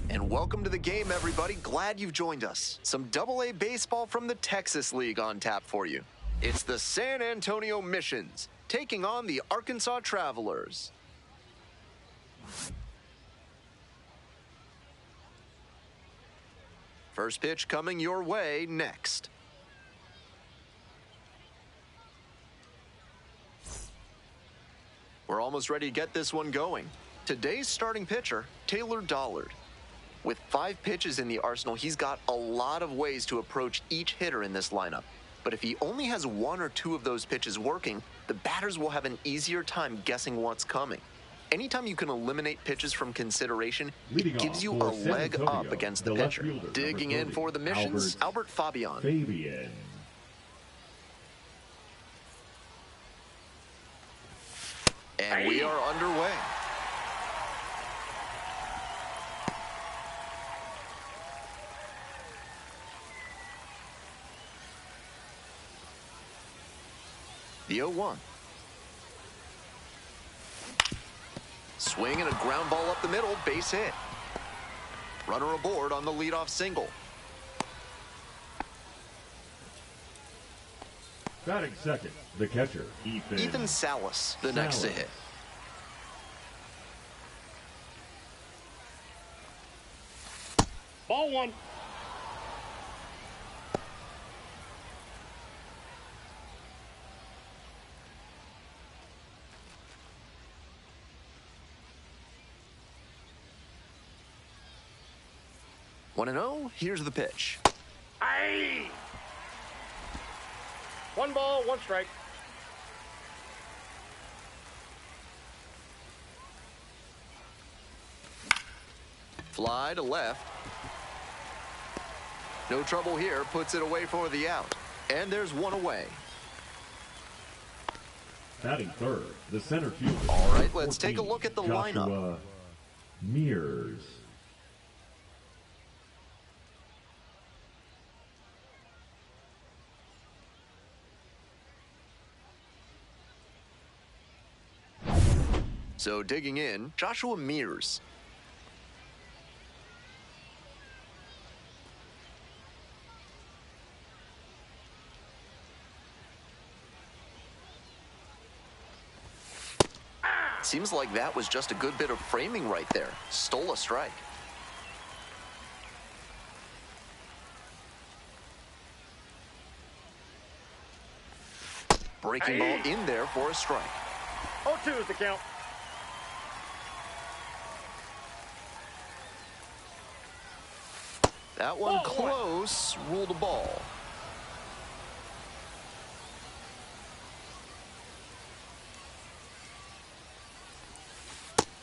And welcome to the game, everybody. Glad you've joined us. Some AA baseball from the Texas League on tap for you. It's the San Antonio Missions taking on the Arkansas Travelers. First pitch coming your way next. We're almost ready to get this one going. Today's starting pitcher, Taylor Dollard. With 5 pitches in the arsenal, he's got a lot of ways to approach each hitter in this lineup. But if he only has 1 or 2 of those pitches working, the batters will have an easier time guessing what's coming. Anytime you can eliminate pitches from consideration, it gives you a leg up against the pitcher. Digging in for the Missions, Albert Fabian. And we are underway. The 0-1. Swing and a ground ball up the middle, base hit. Runner aboard on the leadoff single. Batting second, the catcher, Ethan Salas, the next to hit. Ball 1. One and 0, here's the pitch. Aye. 1 ball, 1 strike. Fly to left. No trouble here, puts it away for the out. And there's 1 away. Batting third, the center fielder. All right, let's take a look at the lineup. Mears. So digging in, Joshua Mears. Seems like that was just a good bit of framing right there. Stole a strike. Breaking ball in there for a strike. 0-2 is the count. That one close, ruled a ball.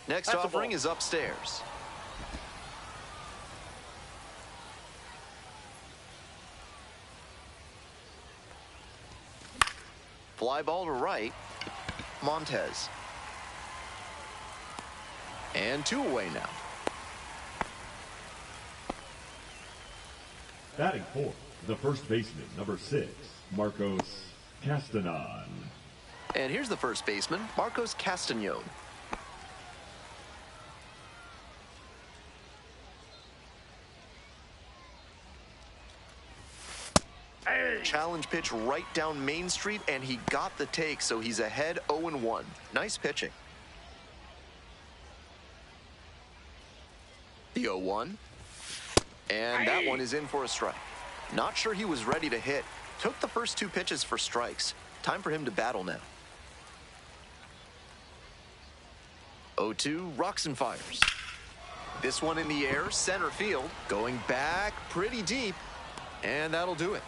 Next offering is upstairs. Fly ball to right, Montez. And 2 away now. Batting fourth, the first baseman, number 6, Marcos Castanon. And here's the first baseman, Marcos Castanon. Challenge pitch right down Main Street, and he got the take, so he's ahead 0-1. Nice pitching. The 0-1. And that one is in for a strike. Not sure he was ready to hit. Took the first 2 pitches for strikes. Time for him to battle now. 0-2, rocks and fires. This one in the air, center field. Going back pretty deep. And that'll do it.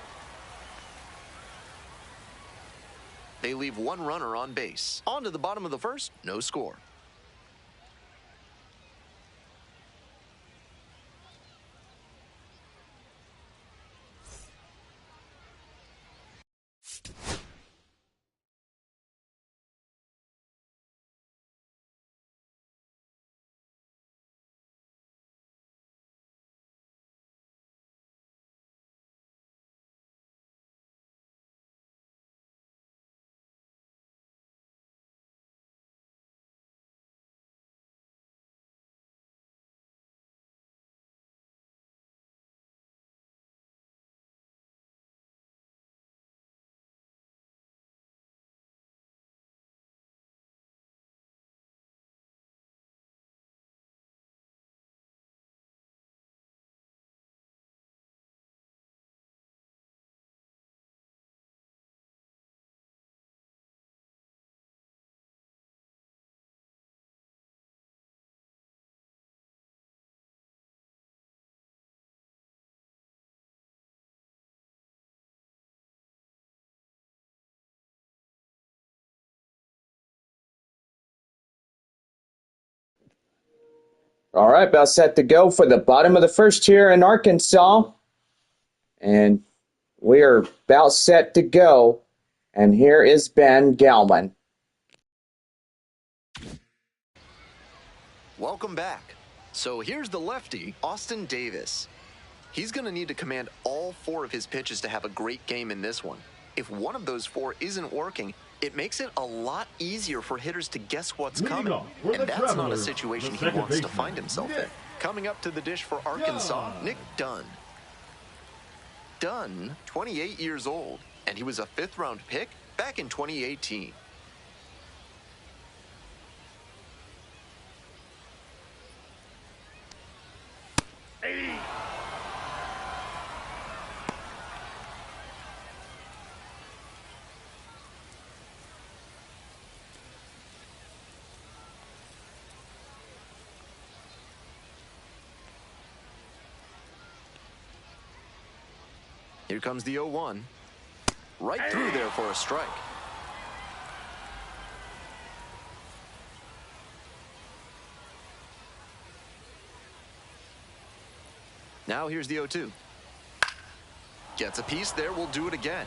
They leave 1 runner on base. On to the bottom of the first, no score. All right, about set to go for the bottom of the first here in Arkansas. And we are about set to go. And here is Ben Galman. Welcome back. So here's the lefty, Austin Davis. He's going to need to command all 4 of his pitches to have a great game in this one. If one of those 4 isn't working, it makes it a lot easier for hitters to guess what's coming. And that's not a situation he wants to find himself in. Coming up to the dish for Arkansas, Nick Dunn. Dunn, 28 years old, and he was a 5th-round pick back in 2018. Here comes the 0-1. Right through there for a strike. Now here's the 0-2. Gets a piece there, we'll do it again.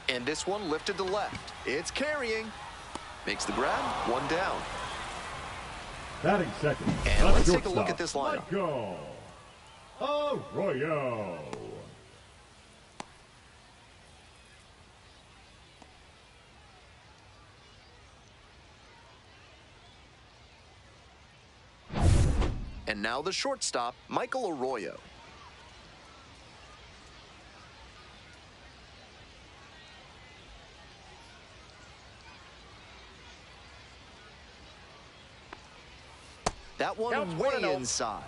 And this one lifted to left. It's carrying. Makes the grab, 1 down. Batting second. And let's take a look at this lineup. Michael Arroyo. And now the shortstop, Michael Arroyo. That one Counts way 1-0. inside.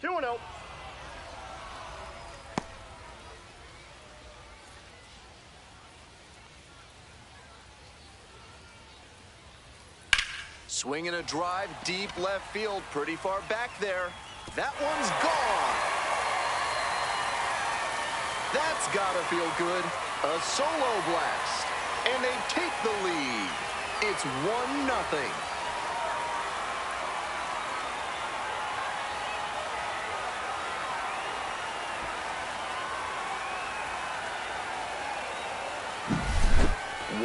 Two and oh. Swinging a drive deep left field, pretty far back there. That one's gone. That's gotta feel good. A solo blast. And they take the lead. It's 1-0.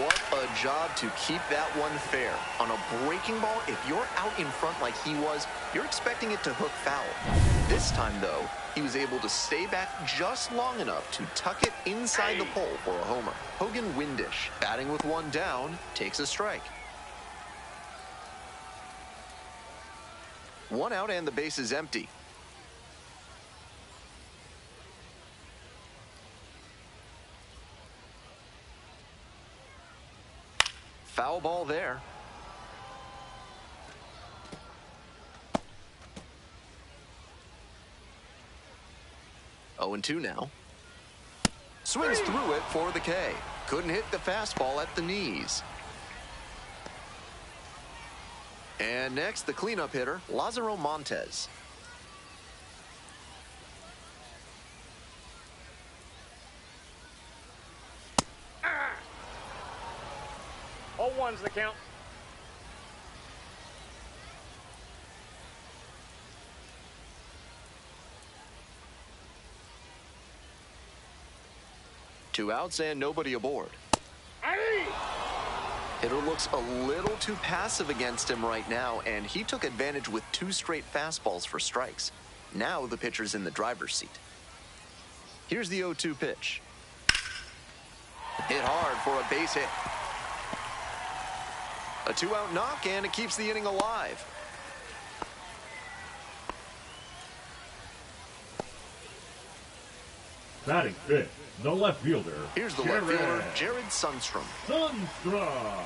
What a job to keep that one fair. On a breaking ball, if you're out in front like he was, you're expecting it to hook foul. This time, though, he was able to stay back just long enough to tuck it inside the pole for a homer. Hogan Windish, batting with 1 down, takes a strike. 1 out and the base is empty. Foul ball there. Oh, 0-2 now. Swings through it for the K. Couldn't hit the fastball at the knees. And next, the cleanup hitter, Lázaro Montes. All one's the count. Two outs and nobody aboard. Aye. Hitter looks a little too passive against him right now, and he took advantage with 2 straight fastballs for strikes. Now the pitcher's in the driver's seat. Here's the 0-2 pitch. Hit hard for a base hit. A 2-out knock, and it keeps the inning alive. Batting fifth, the left fielder. Here's the left fielder, Jared Sundstrom. Sundstrom.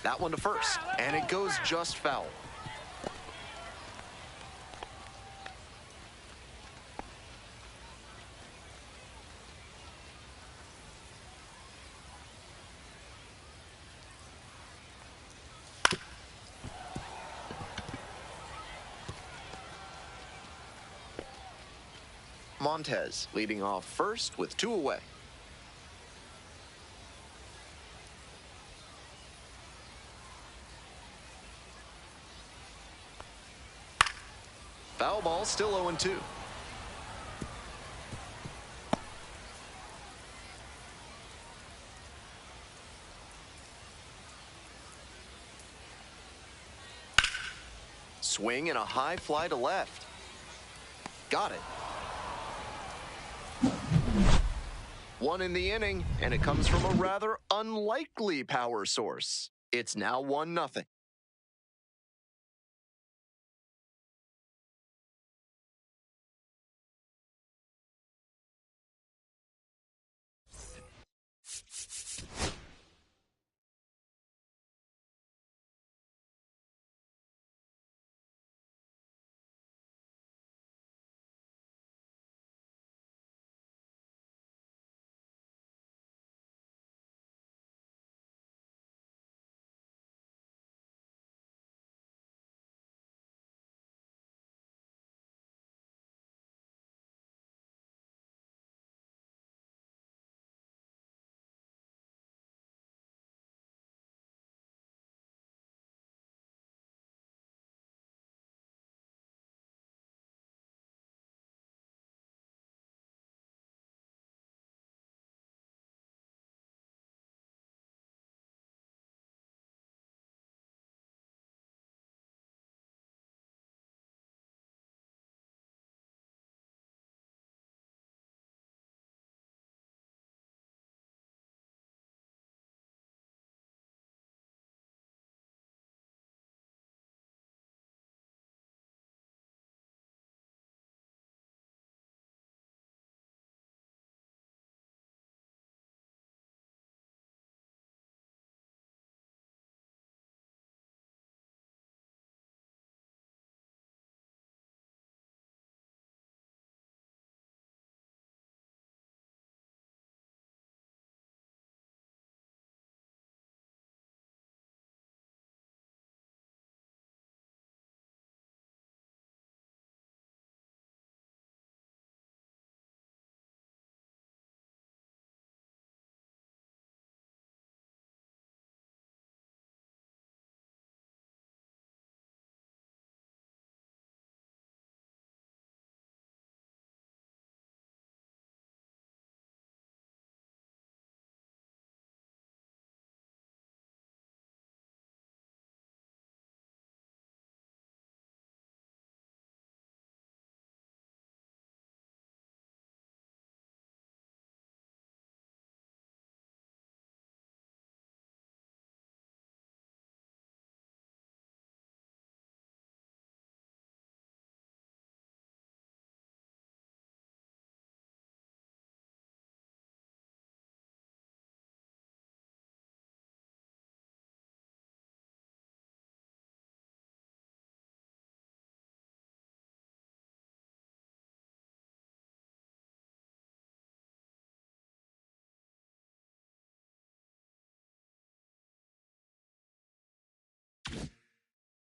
That one to first, and it goes just foul. Montez leading off first with 2 away. Foul ball, still 0-2. Swing and a high fly to left. Got it. 1 in the inning, and it comes from a rather unlikely power source. It's now 1-0.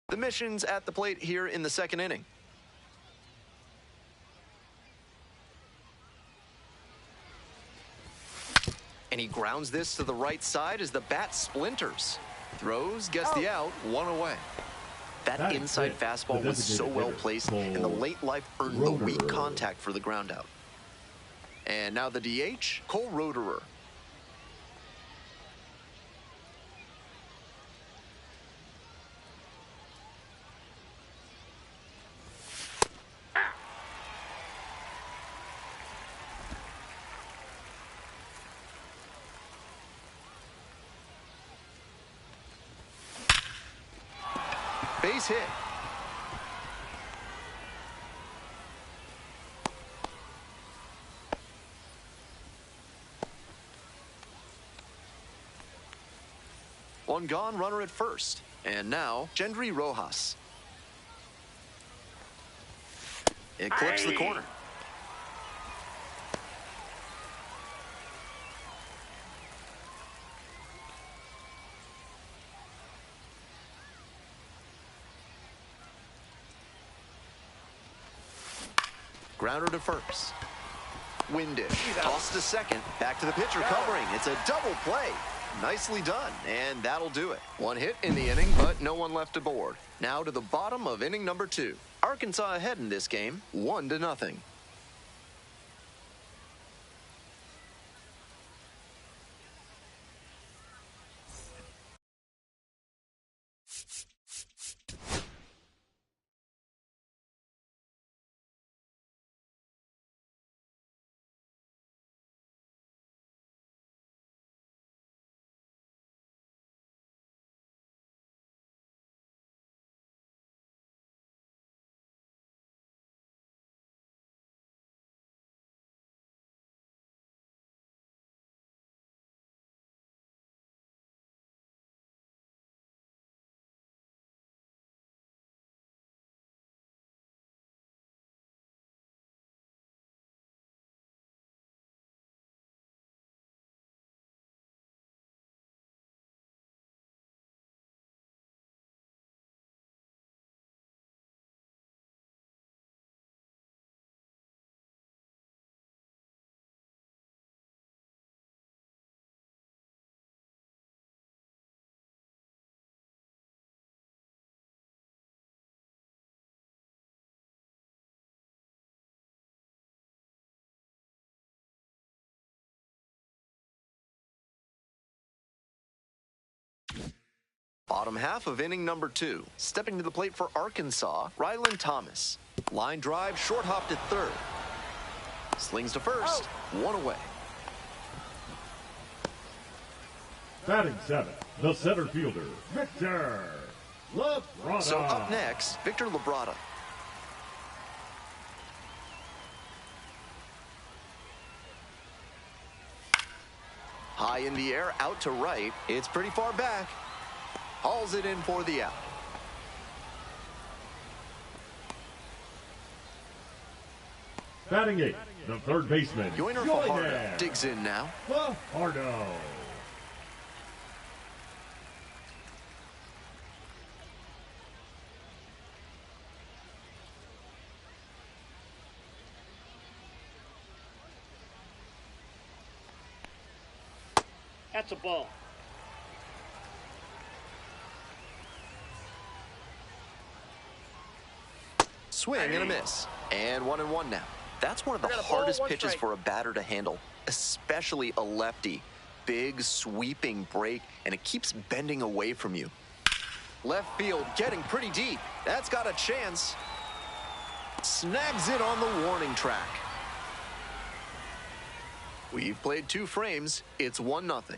The mission's at the plate here in the 2nd inning. And he grounds this to the right side as the bat splinters. Throws, gets the out, 1 away. That inside fastball was so well placed, and the late life earned the weak contact for the ground out. And now the DH, Cole Roederer. Base hit. One gone, runner at first. And now, Gendry Rojas. It clips the corner. Grounder to first. Winded. Toss to second. Back to the pitcher covering. It's a double play. Nicely done, and that'll do it. One hit in the inning, but no one left aboard. Now to the bottom of inning number 2. Arkansas ahead in this game, 1-0. Bottom half of inning number 2. Stepping to the plate for Arkansas, Ryland Thomas. Line drive, short hop to third. Slings to first, one away. Batting 7, the center fielder, Victor Labrada. So up next, Victor Labrada. High in the air, out to right. It's pretty far back. Hauls it in for the out. Batting 8, the third baseman, Yoiner Fajardo digs in now. Fajardo. That's a ball. Swing and a miss. And 1-1 now. That's one of the We got a ball, hardest one pitches strike. for a batter to handle, especially a lefty. Big sweeping break, and it keeps bending away from you. Left field getting pretty deep. That's got a chance. Snags it on the warning track. We've played 2 frames. It's 1-0.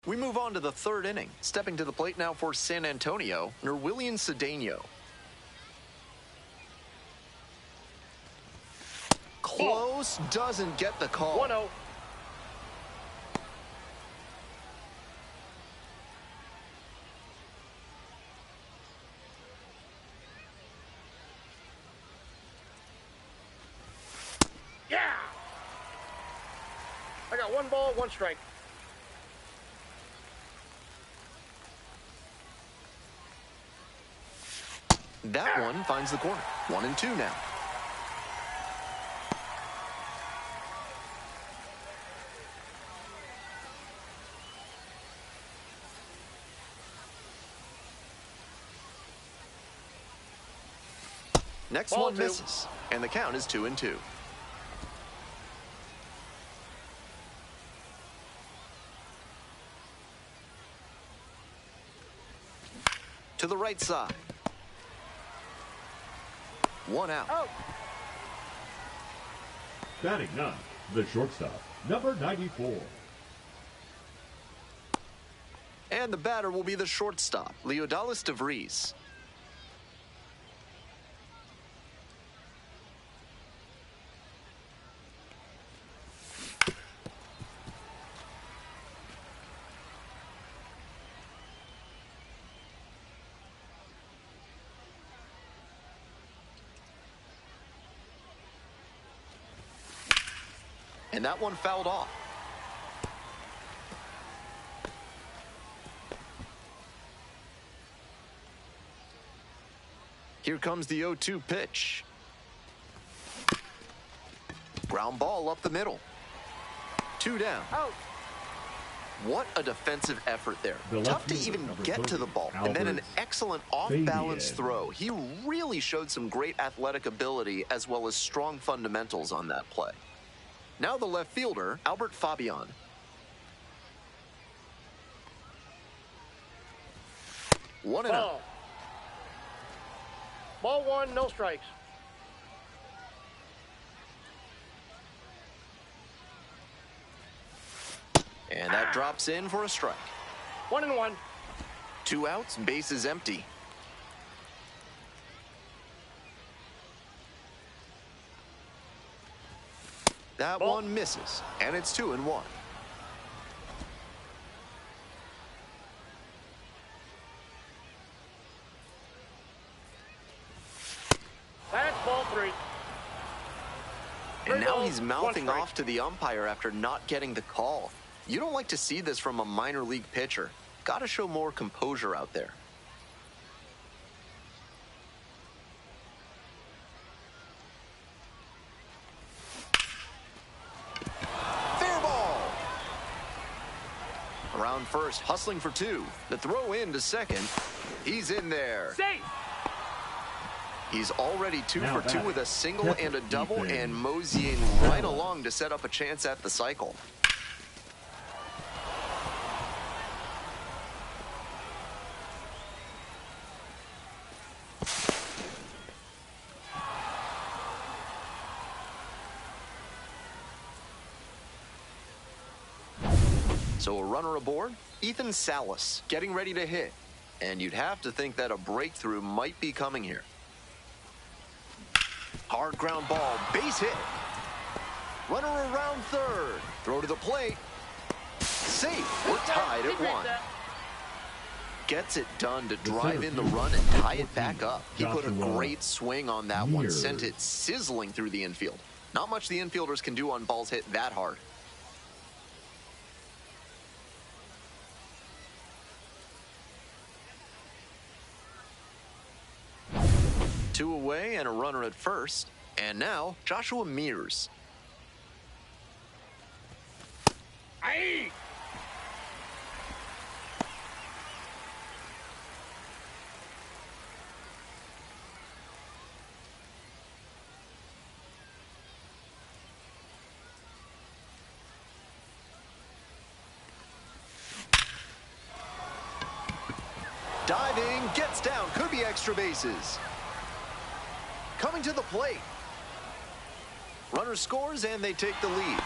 We move on to the third inning. Stepping to the plate now for San Antonio, Nerwillian Cedeno. Close, doesn't get the call. 1-0. Yeah! I got 1 ball, 1 strike. That one finds the corner. 1-2 now. Next Ball one 2. misses, and the count is 2-2. To the right side. 1 out. Out. Batting ninth, the shortstop, number 94. And the batter will be the shortstop, Leodalis de Vries. And that one fouled off. Here comes the 0-2 pitch. Ground ball up the middle. 2 down. Out. What a defensive effort there. The left Tough to fielder, even number get to 30, the ball. And then an Albert excellent off-balance Fabian. throw. He really showed some great athletic ability as well as strong fundamentals on that play. Now the left fielder, Albert Fabian. One and out. Ball 1, no strikes. And that drops in for a strike. 1-1. 2 outs, bases empty. That Ball. one misses, and it's 2-1. That's ball 3. And now he's 1 mouthing strike. off to the umpire after not getting the call. You don't like to see this from a minor league pitcher. Got to show more composure out there. Fair ball. Around first, hustling for 2. The throw in to second. He's in there. Safe. He's already 2 Now for 2 batting, with a single and a double, Ethan and moseying right along to set up a chance at the cycle. So a runner aboard, Ethan Salas, getting ready to hit. And you'd have to think that a breakthrough might be coming here. Hard ground ball, base hit. Runner around third. Throw to the plate. Safe. We're tied at 1. Gets it done to drive in the run and tie it back up. He put a great swing on that one, sent it sizzling through the infield. Not much the infielders can do on balls hit that hard. Two away and a runner at first. And now, Joshua Mears. Aye. Diving, gets down, could be extra bases. Coming to the plate. Runner scores and they take the lead.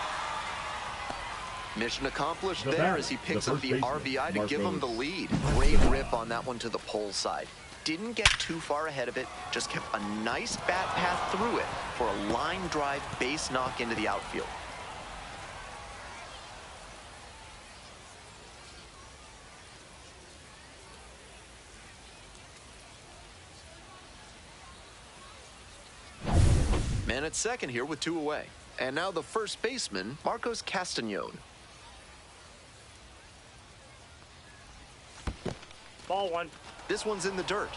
Mission accomplished The there batter, as he the picks up first the baseman, RBI to give him the Marcos lead. Great rip on that one to the pole side. Didn't get too far ahead of it, just kept a nice bat path through it for a line drive base knock into the outfield. Man at second here with 2 away. And now the first baseman, Marcos Castañon. Ball 1. This one's in the dirt.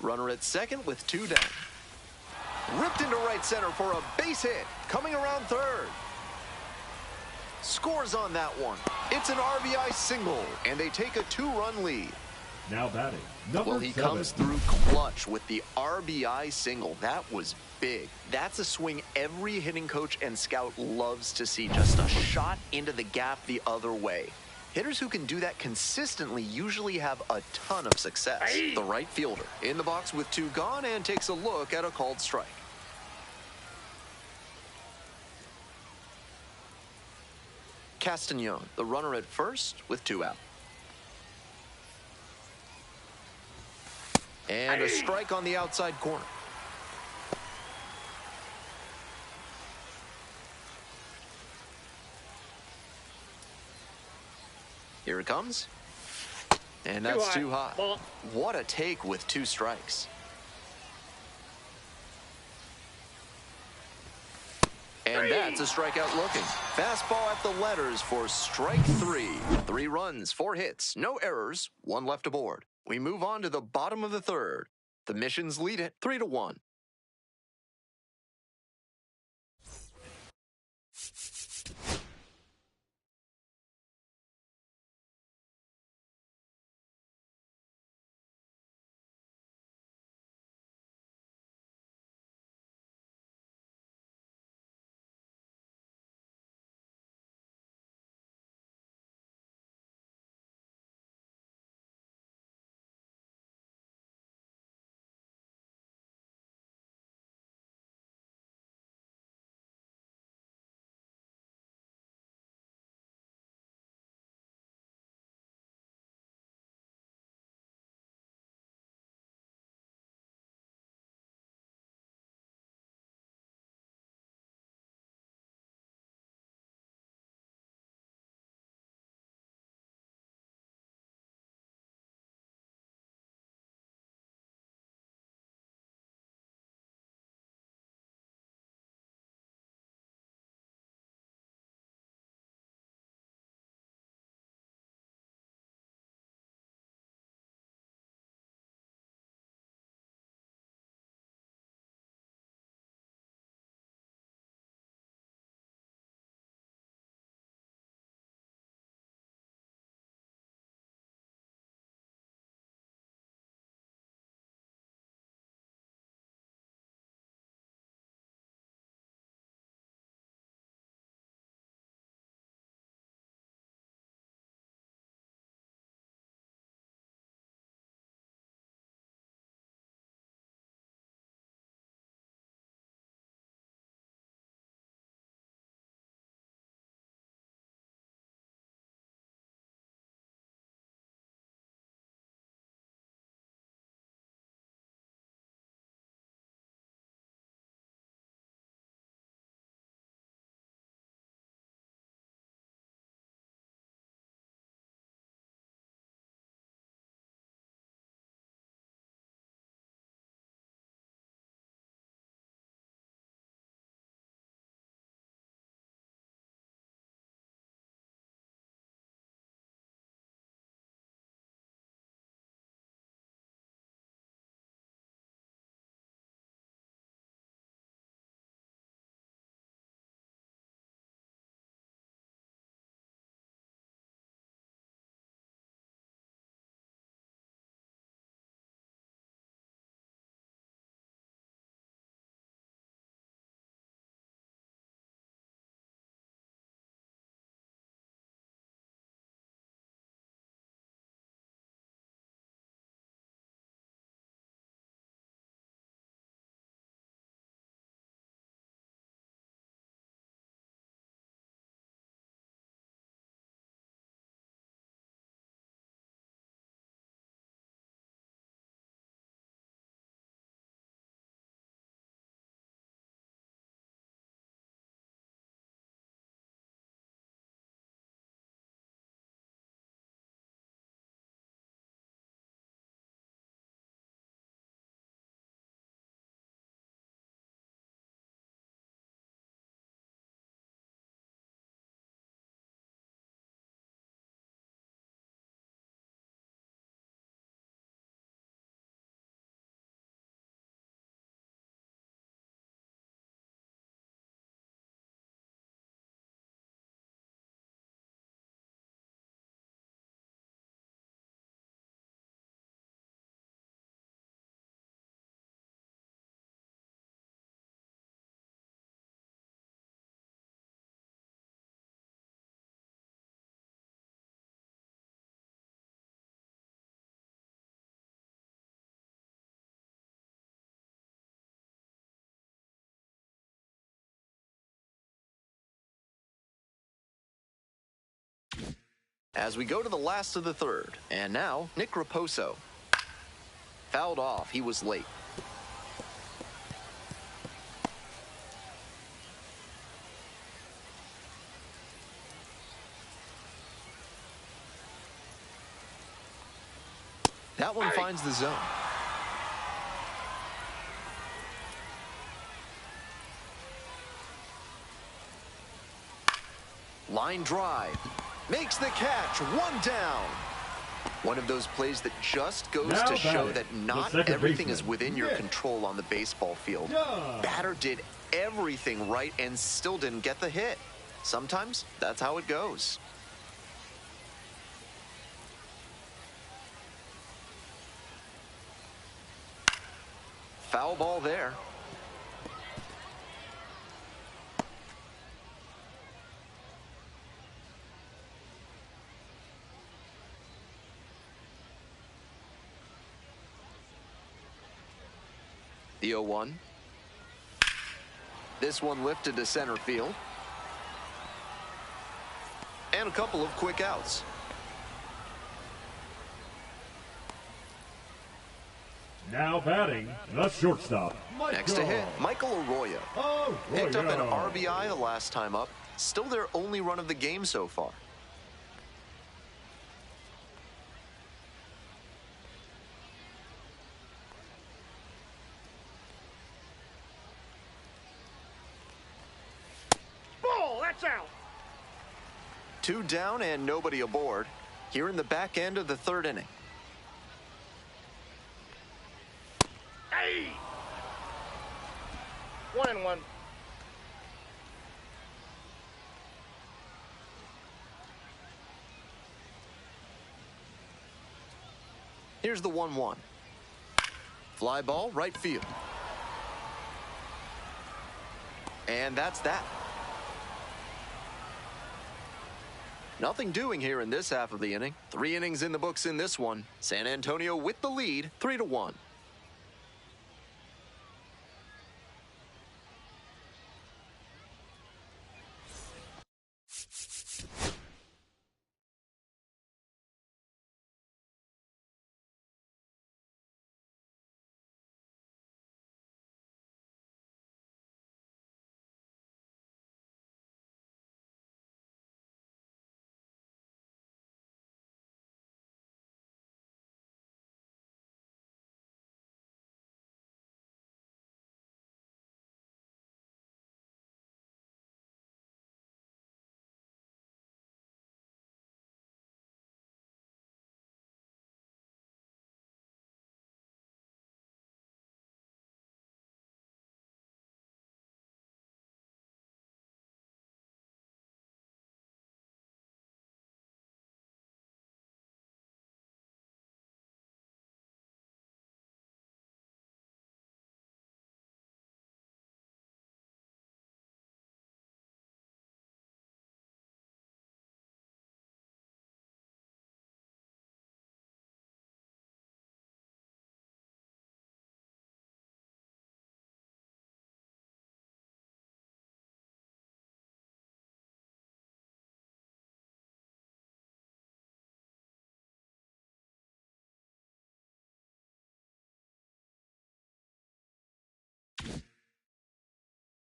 Runner at second with 2 down. Ripped into right center for a base hit. Coming around third. Scores on that one. It's an RBI single, and they take a 2-run lead. Now batting, number Well, he 7. comes through clutch with the RBI single. That was big. That's a swing every hitting coach and scout loves to see. Just a shot into the gap the other way. Hitters who can do that consistently usually have a ton of success. Aye. The right fielder in the box with 2 gone and takes a look at a called strike. Castañon, the runner at first with 2 out. And a strike on the outside corner. Here it comes. And that's too high. Ball. What a take with 2 strikes. And that's a strikeout looking. Fastball at the letters for strike 3. 3 runs, 4 hits, no errors, 1 left aboard. We move on to the bottom of the 3rd. The Missions lead it 3-1. As we go to the last of the third, and now Nick Raposo. Fouled off, he was late. That one finds the zone. Line drive. Makes the catch. One down. One of those plays that just goes to show that not everything is within your control on the baseball field. Batter did everything right and still didn't get the hit. Sometimes that's how it goes. Foul ball there. The 0-1. This one lifted to center field. And a couple of quick outs. Now batting, the shortstop, Michael. Next to hit, Michael Arroyo. Picked up an RBI the last time up. Still their only run of the game so far. Ball, that's out. 2 down and nobody aboard. Here in the back end of the third inning. Hey! 1-1. Here's the 1-1. Fly ball, right field. And that's that. Nothing doing here in this half of the inning. 3 innings in the books in this one. San Antonio with the lead, 3-1.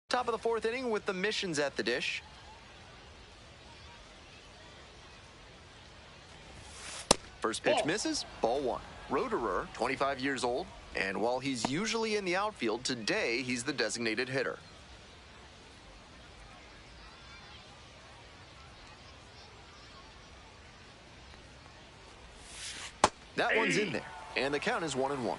Top of the 4th inning with the Missions at the dish. First pitch misses, ball 1. Roederer, 25 years old, and while he's usually in the outfield, today he's the designated hitter. That one's in there, and the count is 1-1.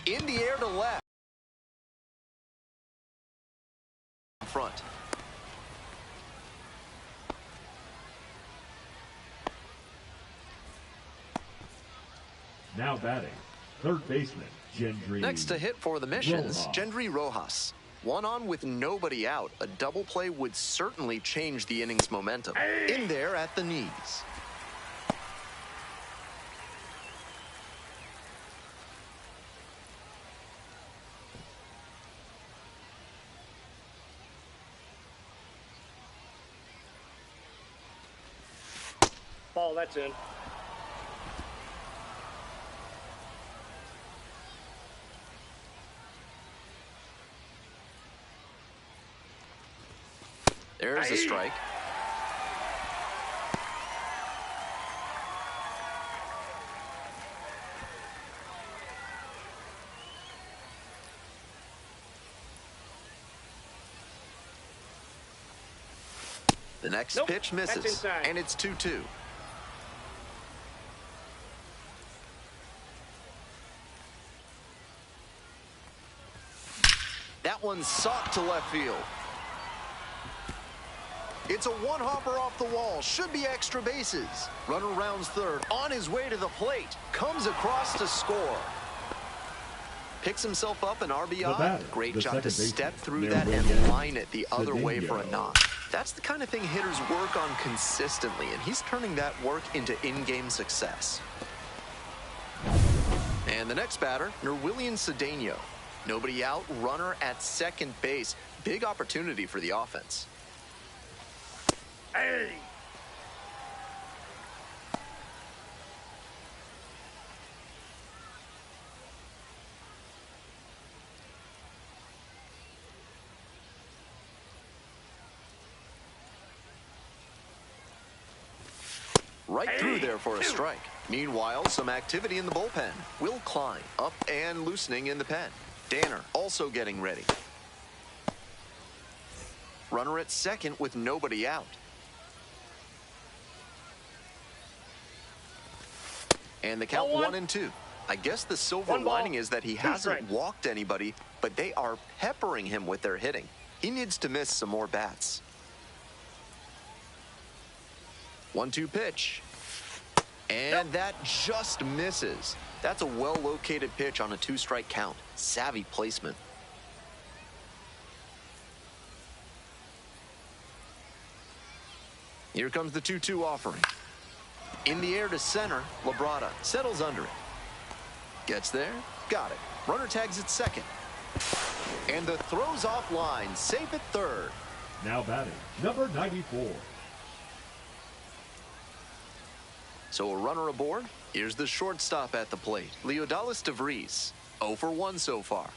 In the air to left. Front. Now batting, third baseman, Gendry. Next to hit for the Missions, Gendry Rojas. One on with nobody out, a double play would certainly change the inning's momentum. In there at the knees. Ball, that's in. There's a strike. The next pitch misses, and it's 2-2. That one's socked to left field. It's a one-hopper off the wall. Should be extra bases. Runner rounds third. On his way to the plate. Comes across to score. Picks himself up an RBI. Great job to step through that and line it the other way for a knock. That's the kind of thing hitters work on consistently, and he's turning that work into in-game success. And the next batter, Nerwillian Cedeno. Nobody out, runner at second base. Big opportunity for the offense. Hey! Right through there for a strike. Meanwhile, some activity in the bullpen. Will Klein up and loosening in the pen. Danner also getting ready. Runner at second with nobody out. And the count 1-2. I guess the silver lining is that he hasn't walked anybody, but they are peppering him with their hitting. He needs to miss some more bats. 1-2 pitch. And that just misses. That's a well-located pitch on a 2-strike count. Savvy placement. Here comes the 2-2 offering. In the air to center, Labrada settles under it. Gets there, got it. Runner tags at second. And the throw's offline, safe at third. Now batting, number 94. So a runner aboard. Here's the shortstop at the plate, Leodalis DeVries. 0 for 1 so far.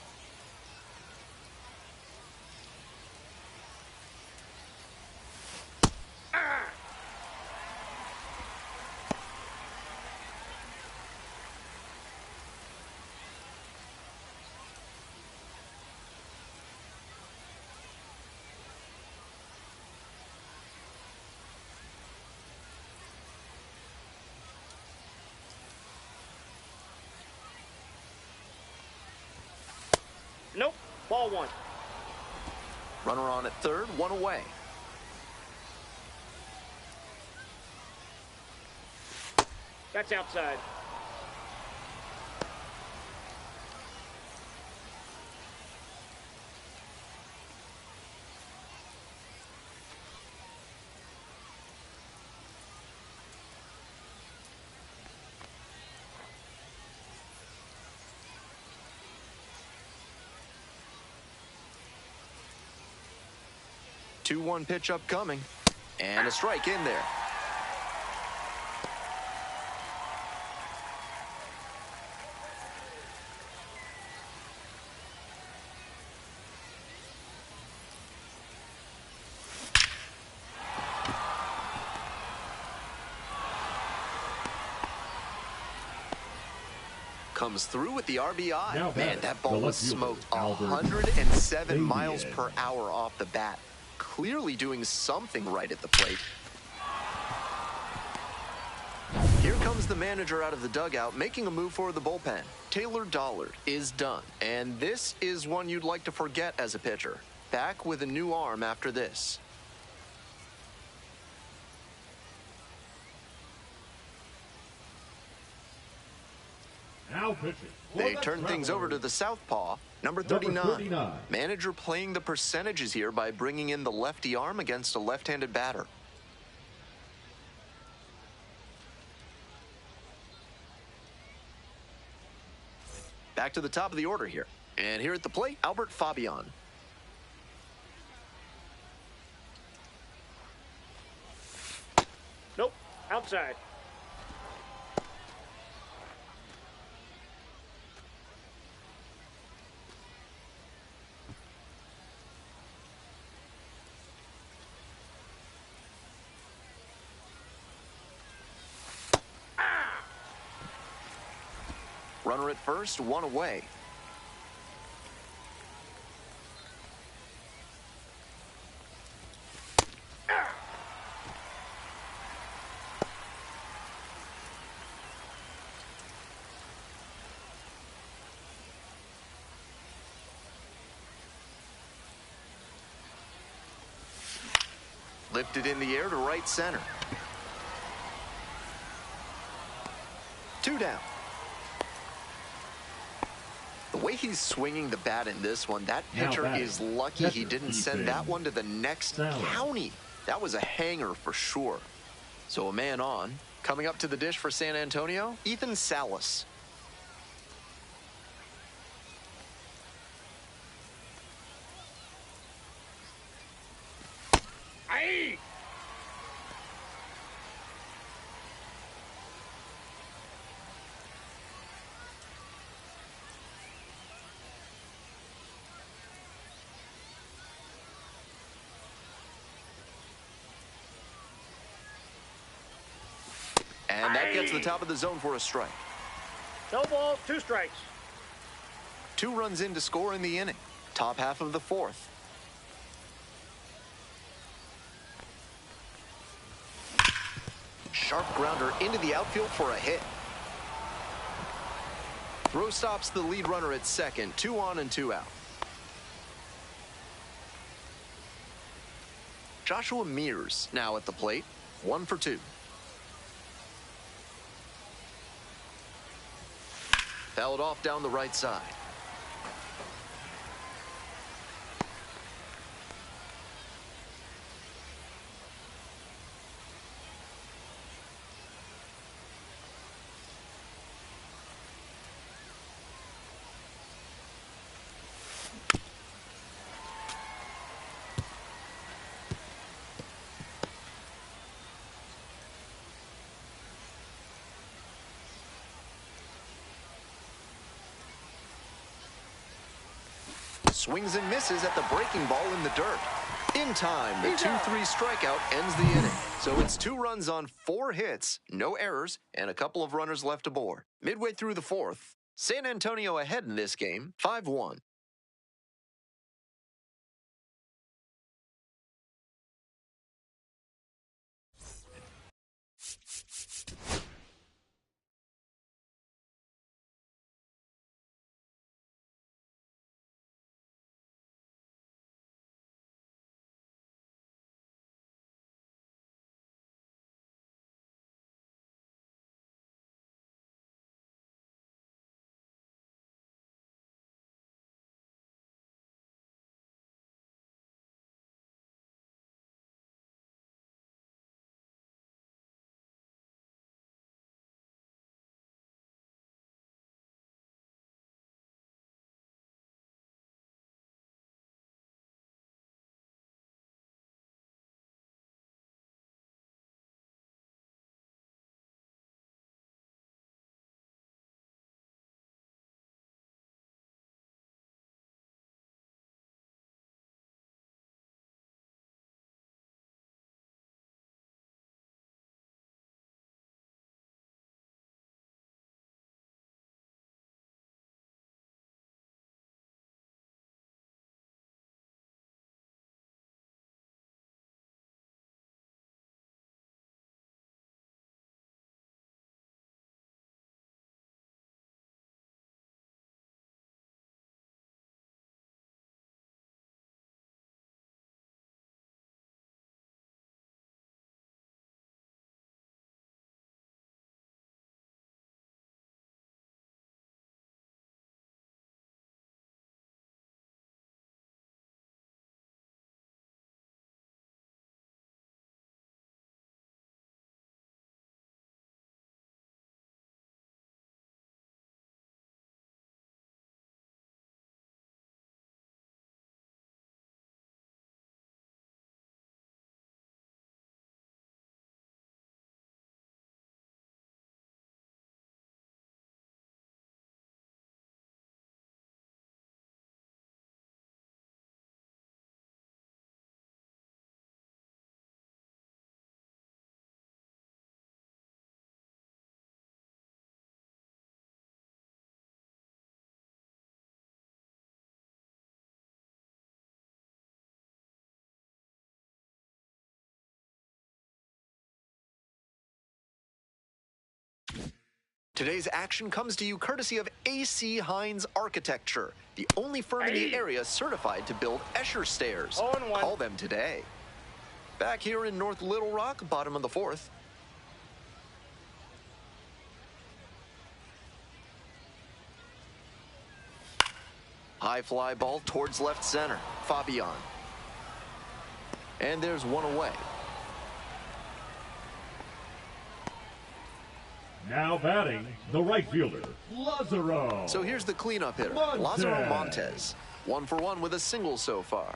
Nope. Ball 1. Runner on at third, 1 away. That's outside. Two-one pitch upcoming. And a strike in there. Comes through with the RBI. Man, that ball was smoked 107 miles per hour off the bat. Clearly doing something right at the plate. Here comes the manager out of the dugout, making a move for the bullpen. Taylor Dollard is done. And this is one you'd like to forget as a pitcher. Back with a new arm after this. Now pitching. They turn things over to the southpaw, number 39. 39. Manager playing the percentages here by bringing in the lefty arm against a left-handed batter. Back to the top of the order here. And here at the plate, Albert Fabian. Nope. Outside. Runner at first, one away. Lifted in the air to right center. 2 down. The way he's swinging the bat in this one, that pitcher is lucky he didn't send that one to the next county. That was a hanger for sure. So a man on. Coming up to the dish for San Antonio, Ethan Salas. Aye. And that gets the top of the zone for a strike. No balls, 2 strikes. 2 runs in to score in the inning. Top half of the 4th. Sharp grounder into the outfield for a hit. Throw stops the lead runner at second. 2 on and 2 out. Joshua Mears now at the plate. 1 for 2. Fouled off down the right side. Swings and misses at the breaking ball in the dirt. In time, the 2-3 strikeout ends the inning. So it's 2 runs on 4 hits, no errors, and a couple of runners left aboard. Midway through the 4th, San Antonio ahead in this game, 5-1. Today's action comes to you courtesy of AC Hines Architecture, the only firm in the area certified to build Escher stairs. 0-1. Call them today. Back here in North Little Rock, bottom of the fourth. High fly ball towards left center. Fabian. And there's one away. Now batting, the right fielder, Lazaro. So here's the cleanup hitter, Montez. Lazaro Montes. 1 for 1 with a single so far.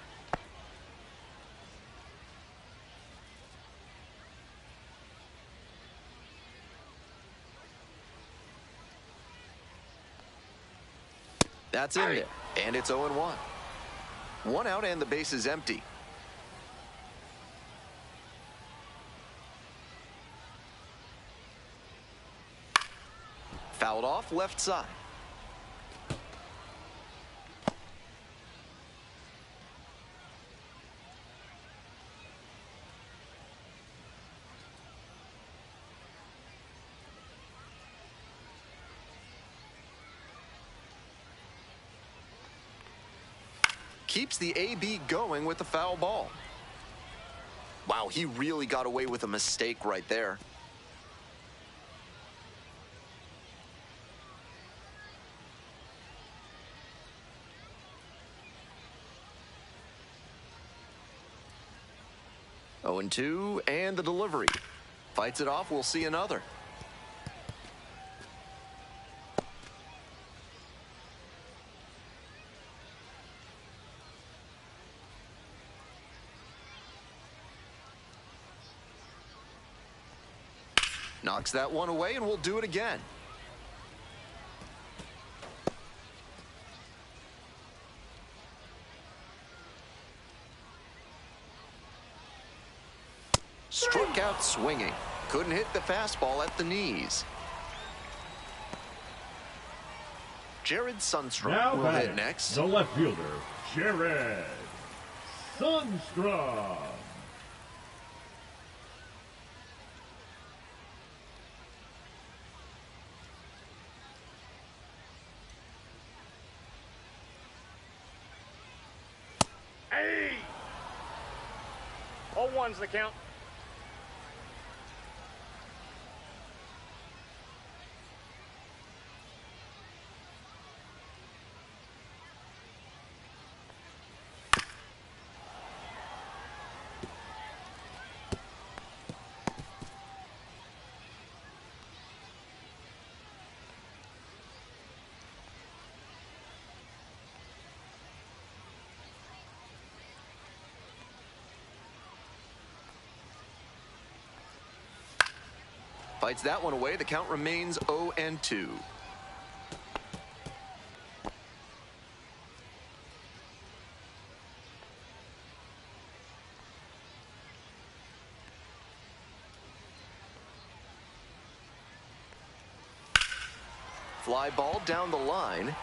That's in there, and it's 0-1. 1 out and the base is empty. Fouled off left side. Keeps the AB going with the foul ball. Wow, he really got away with a mistake right there. Oh, 0-2, and the delivery. Fights it off, we'll see another. Knocks that one away, and we'll do it again. Struck out swinging. Couldn't hit the fastball at the knees. Jared Sundstrom Now will batting, hit next. the left fielder, Jared Sundstrom. Hey! 0-1's the count. Fights that one away. The count remains 0-2. Fly ball down the line.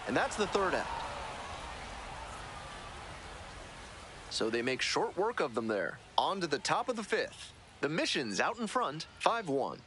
And that's the third out. So they make short work of them there. On to the top of the fifth. The Mission's out in front, 5-1.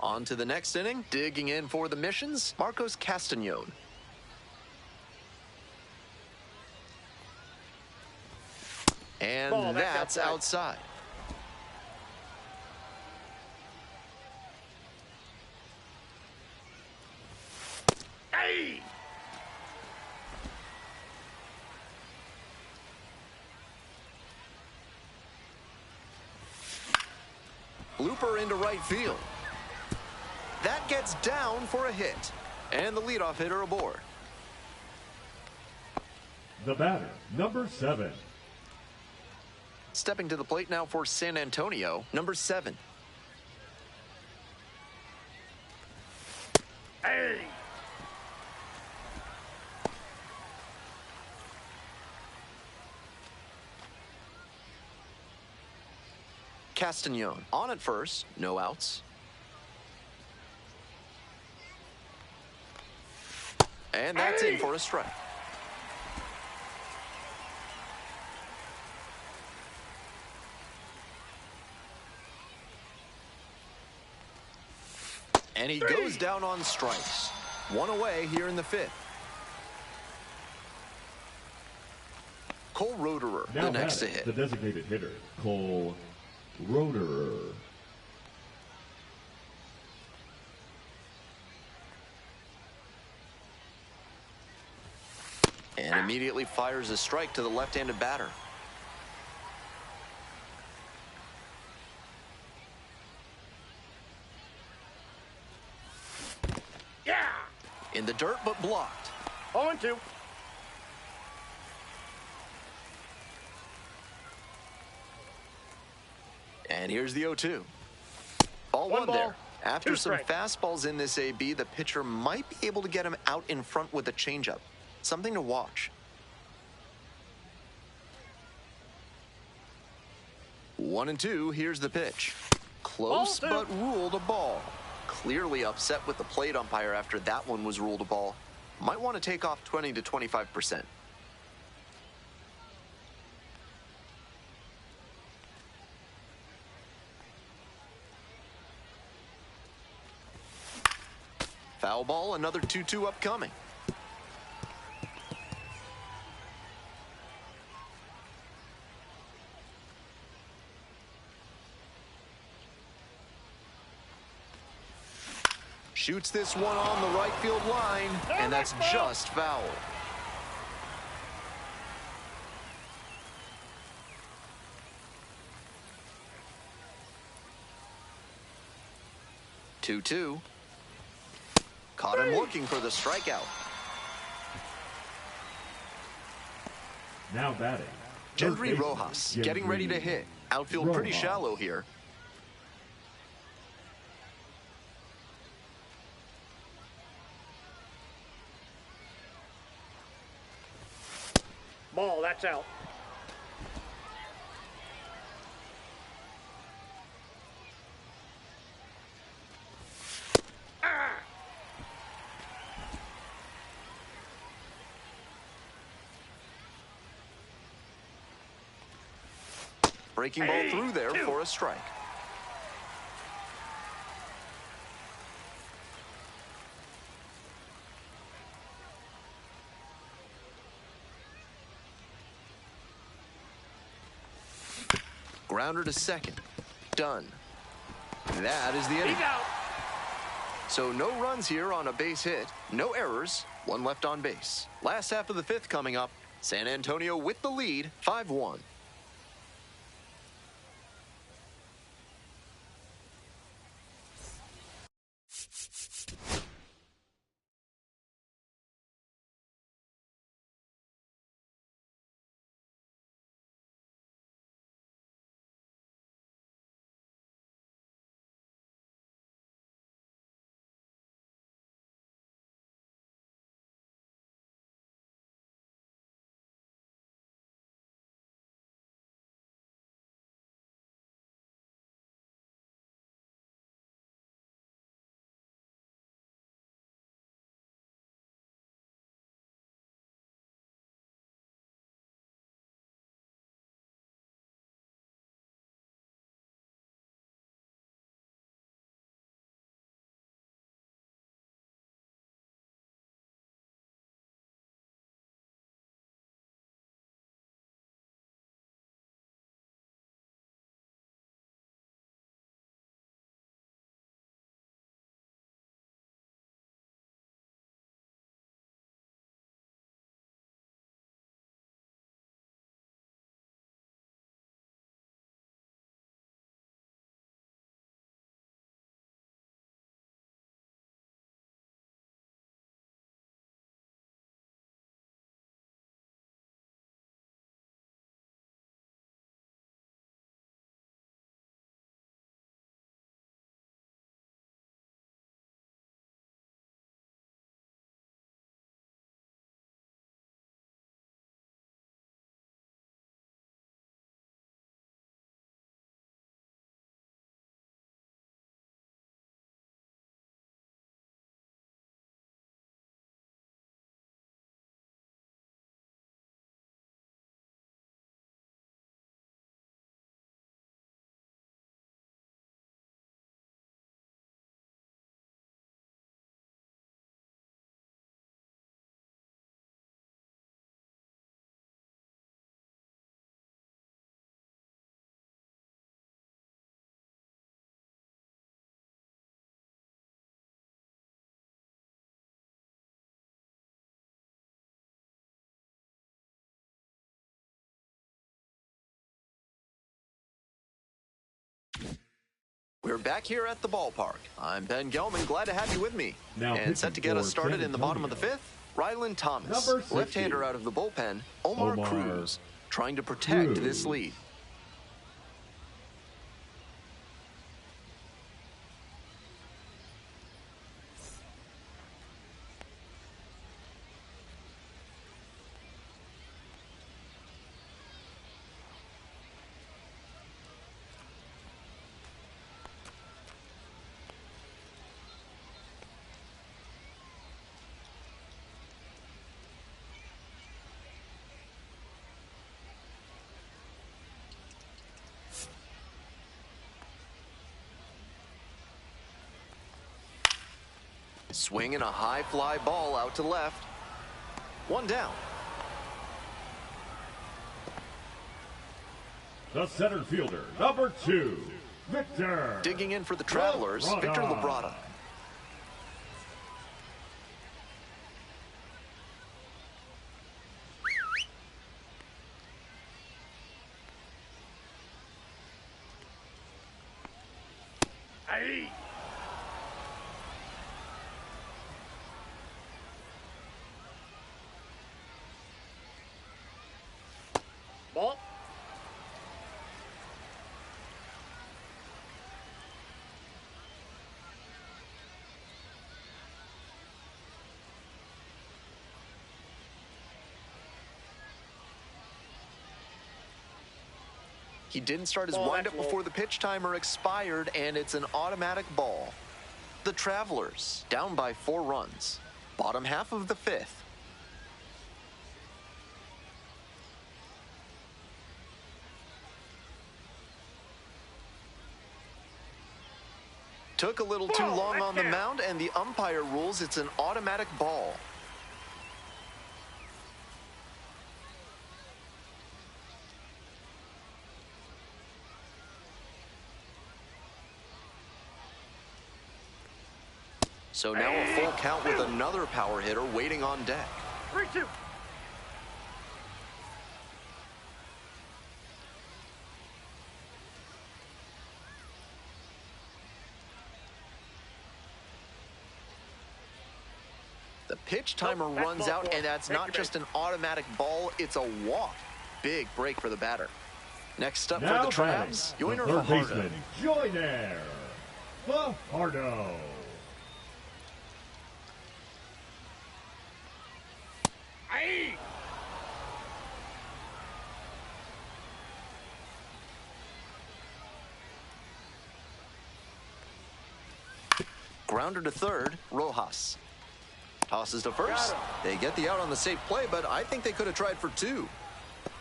On to the next inning, digging in for the missions, Marcos Castañon. And Ball, that's that's outside. Hey! Looper into right field. That gets down for a hit. And the leadoff hitter aboard. The batter, number 7. Stepping to the plate now for San Antonio, number 7. Hey! Castañon on at first, no outs. And that's in for a strike. And he goes down on strikes. One away here in the 5th. Cole Roederer, Now the next to batting, hit. the designated hitter, Cole Roederer. And immediately fires a strike to the left-handed batter. Yeah! In the dirt, but blocked. 0-2. And here's the 0-2. Ball One one ball, there. After two some strikes. fastballs in this AB, the pitcher might be able to get him out in front with a changeup. Something to watch. 1-2, here's the pitch. Close, Ball two. but ruled a ball. Clearly upset with the plate umpire after that one was ruled a ball. Might want to take off 20 to 25%. Foul ball, another 2-2 upcoming. Shoots this one on the right field line, and that's just foul. Two-two. Caught him looking for the strikeout. Now batting, Gendry third baseman, Rojas getting ready to hit. Outfield pretty Rojas. shallow here. Ball, that's out. Breaking ball Hey, through there two. for a strike. Grounder to second. Done. That is the inning. He's out. So no runs here on a base hit, no errors, one left on base. Last half of the 5th coming up. San Antonio with the lead, 5-1. We're back here at the ballpark. I'm Ben Gelman, glad to have you with me. Now And set to get us started San in the bottom of the Antonio. fifth, Rylan Thomas. Number 60. Left-hander out of the bullpen, Omar Cruz, trying to protect this lead. Swinging a high fly ball out to left. One down. The center fielder, number 2, Victor. Digging in for the Travelers, Victor Labrada. Aye. Ball. He didn't start his Ball, windup that's before the pitch timer expired, and it's an automatic ball. The Travelers, down by 4 runs. Bottom half of the fifth. Took a little too Ball, long that's on the down. mound, and the umpire rules it's an automatic ball. So now a full count with another power hitter waiting on deck. 3-2. The pitch timer Nope, that's runs ball out, four. and that's Thank not you, just babe. an automatic ball, it's a walk. Big break for the batter. Next up Now for the batting, Travs, the Yoiner third Fajardo. baseman, Joyner Fajardo. Aye. Grounder to third, Rojas. Tosses to first. Got him. They get the out on the safe play, but I think they could have tried for 2.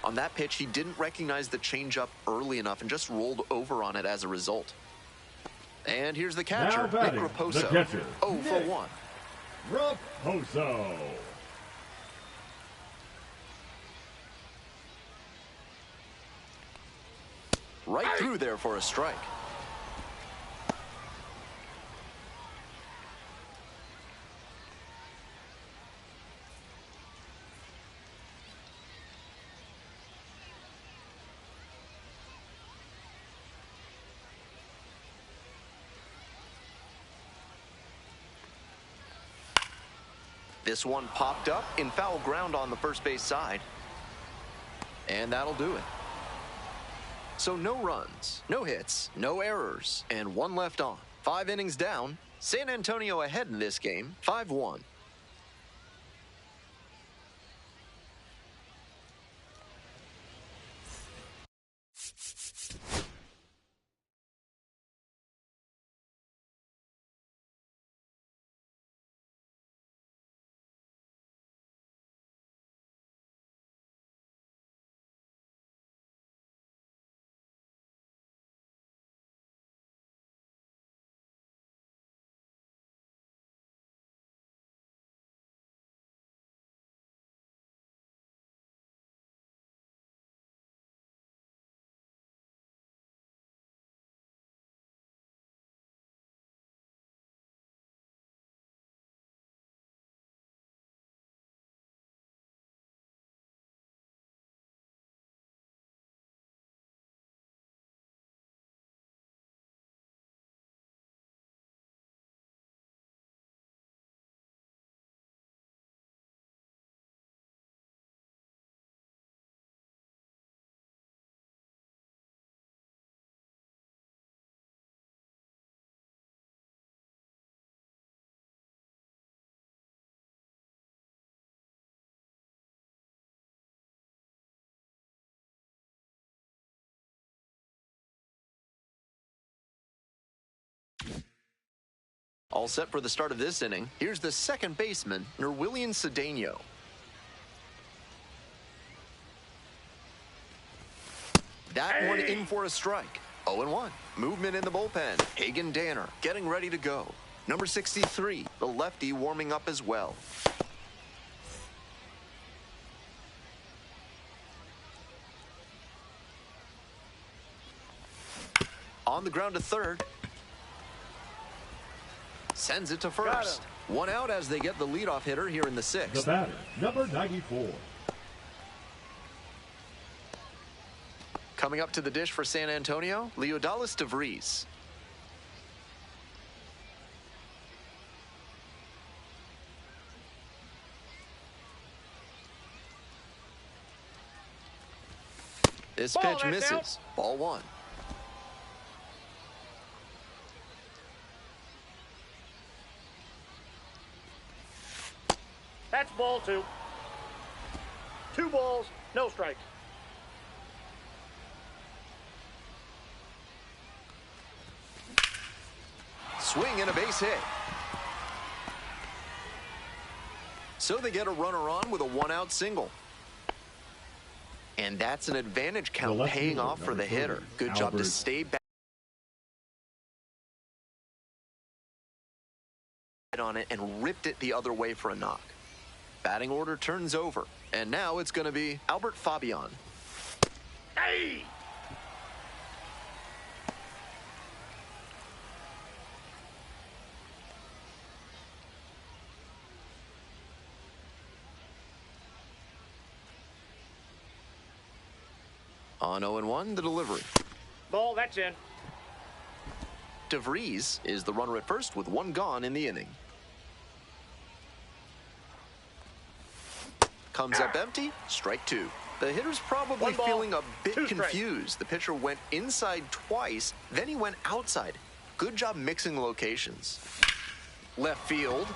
On that pitch, he didn't recognize the changeup early enough and just rolled over on it as a result. And here's the catcher, Nick batting, Raposo. the catcher, 0 for Nick 1. Raposo. Right through there for a strike. This one popped up in foul ground on the first base side. And that'll do it. So no runs, no hits, no errors, and 1 left on. 5 innings down. San Antonio ahead in this game, 5-1. All set for the start of this inning. Here's the second baseman, Nerwillian Cedeno. That one in for a strike. 0-1. Movement in the bullpen. Hagen Danner getting ready to go. Number 63, the lefty, warming up as well. On the ground to third. Sends it to first. One out as they get the leadoff hitter here in the sixth. The batter, number 94. Coming up to the dish for San Antonio, Leodalis DeVries. This pitch misses. Out. Ball one. That's ball two. 2 balls, no strikes. Swing and a base hit. So they get a runner on with a 1-out single. And that's an advantage count paying off for the hitter. Good job to stay back on it and ripped it the other way for a knock. Batting order turns over, and now it's going to be Albert Fabian. Hey! On 0-1, the delivery. Ball, that's in. DeVries is the runner at first with 1 gone in the inning. Comes up empty, strike 2. The hitter's probably 1 ball, feeling a bit 2 strikes. confused. The pitcher went inside twice, then he went outside. Good job mixing locations. Left field.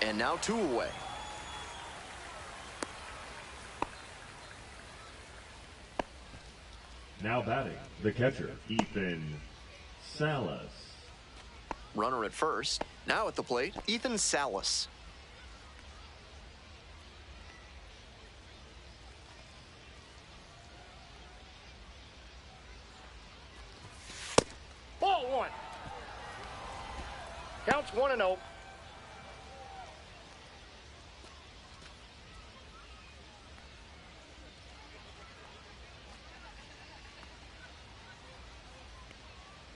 And now 2 away. Now batting, the catcher, Ethan Salas. Runner at first. Now at the plate, Ethan Salas. Ball 1. Counts 1-0.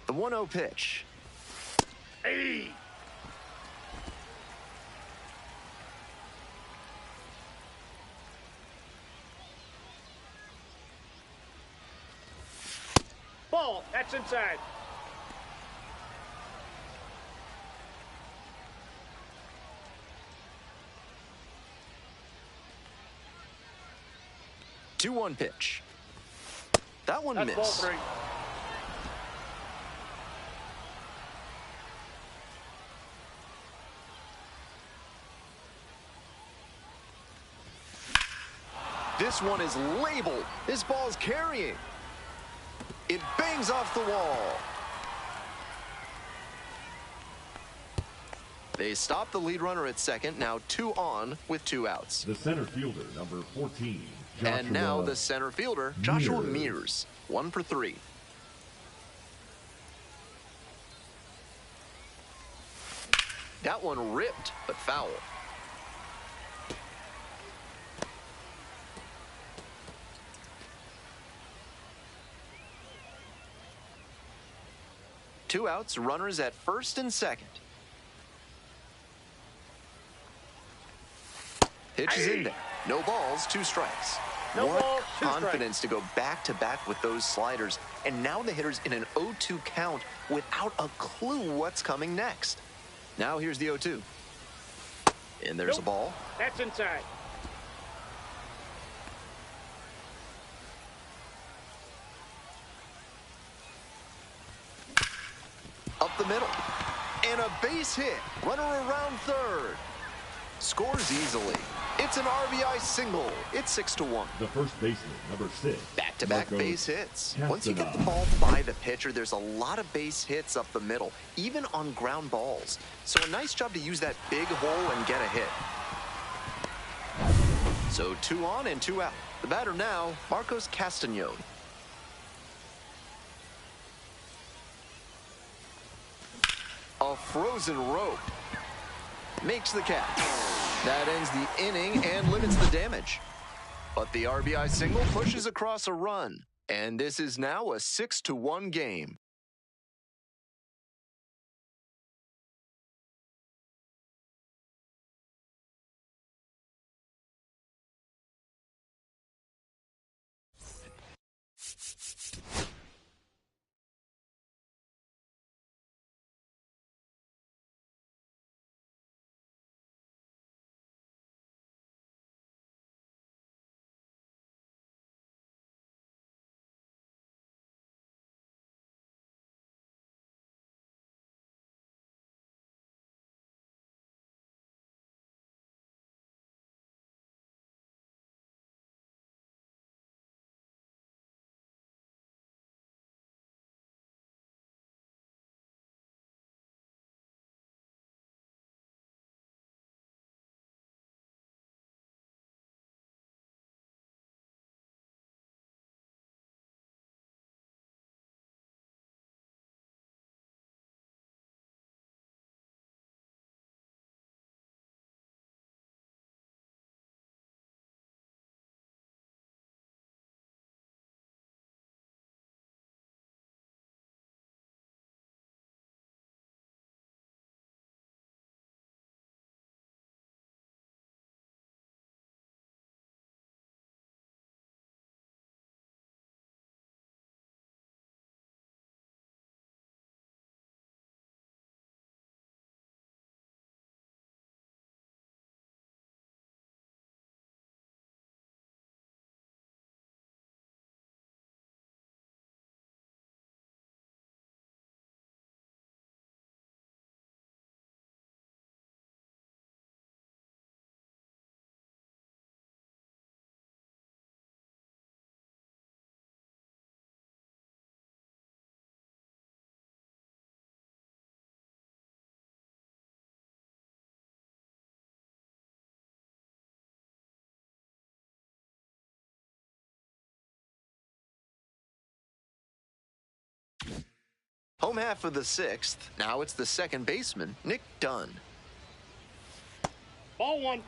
The 1-0 pitch. Hey! Ball, that's inside. Two 2-1 pitch. That one That's missed. ball 3. This one is labeled. This ball is carrying. It bangs off the wall. They stop the lead runner at second. Now 2 on with 2 outs. The center fielder, number 14, Joshua And now the center fielder, Joshua Mears. 1 for 3. That one ripped, but foul. Two outs, runners at first and second. Pitch is in there. No balls, 2 strikes. No What balls, 2 confidence to go back-to-back with those sliders. And now the hitter's in an 0-2 count without a clue what's coming next. Now here's the 0-2. And there's a ball. That's inside. Up the middle. And a base hit. Runner around third. Scores easily. It's an RBI single. It's 6-1. The first baseman, number 6. Back-to-back Marcos base hits. Castanon. Once you get the ball by the pitcher, there's a lot of base hits up the middle, even on ground balls. So a nice job to use that big hole and get a hit. So 2 on and 2 out. The batter now, Marcos Castanon. A frozen rope. Makes the catch. That ends the inning and limits the damage. But the RBI single pushes across a run. And this is now a 6-1 game. Home half of the 6th. Now it's the second baseman, Nick Dunn. Ball 1.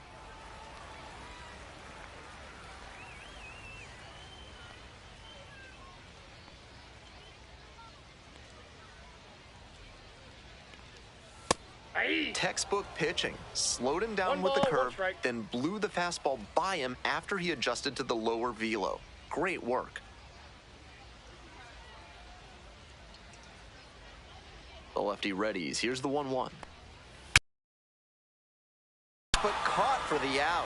Textbook pitching. Slowed him down with the curve, then blew the fastball by him after he adjusted to the lower velo. Great work. The lefty readies. Here's the 1-1. But caught for the out.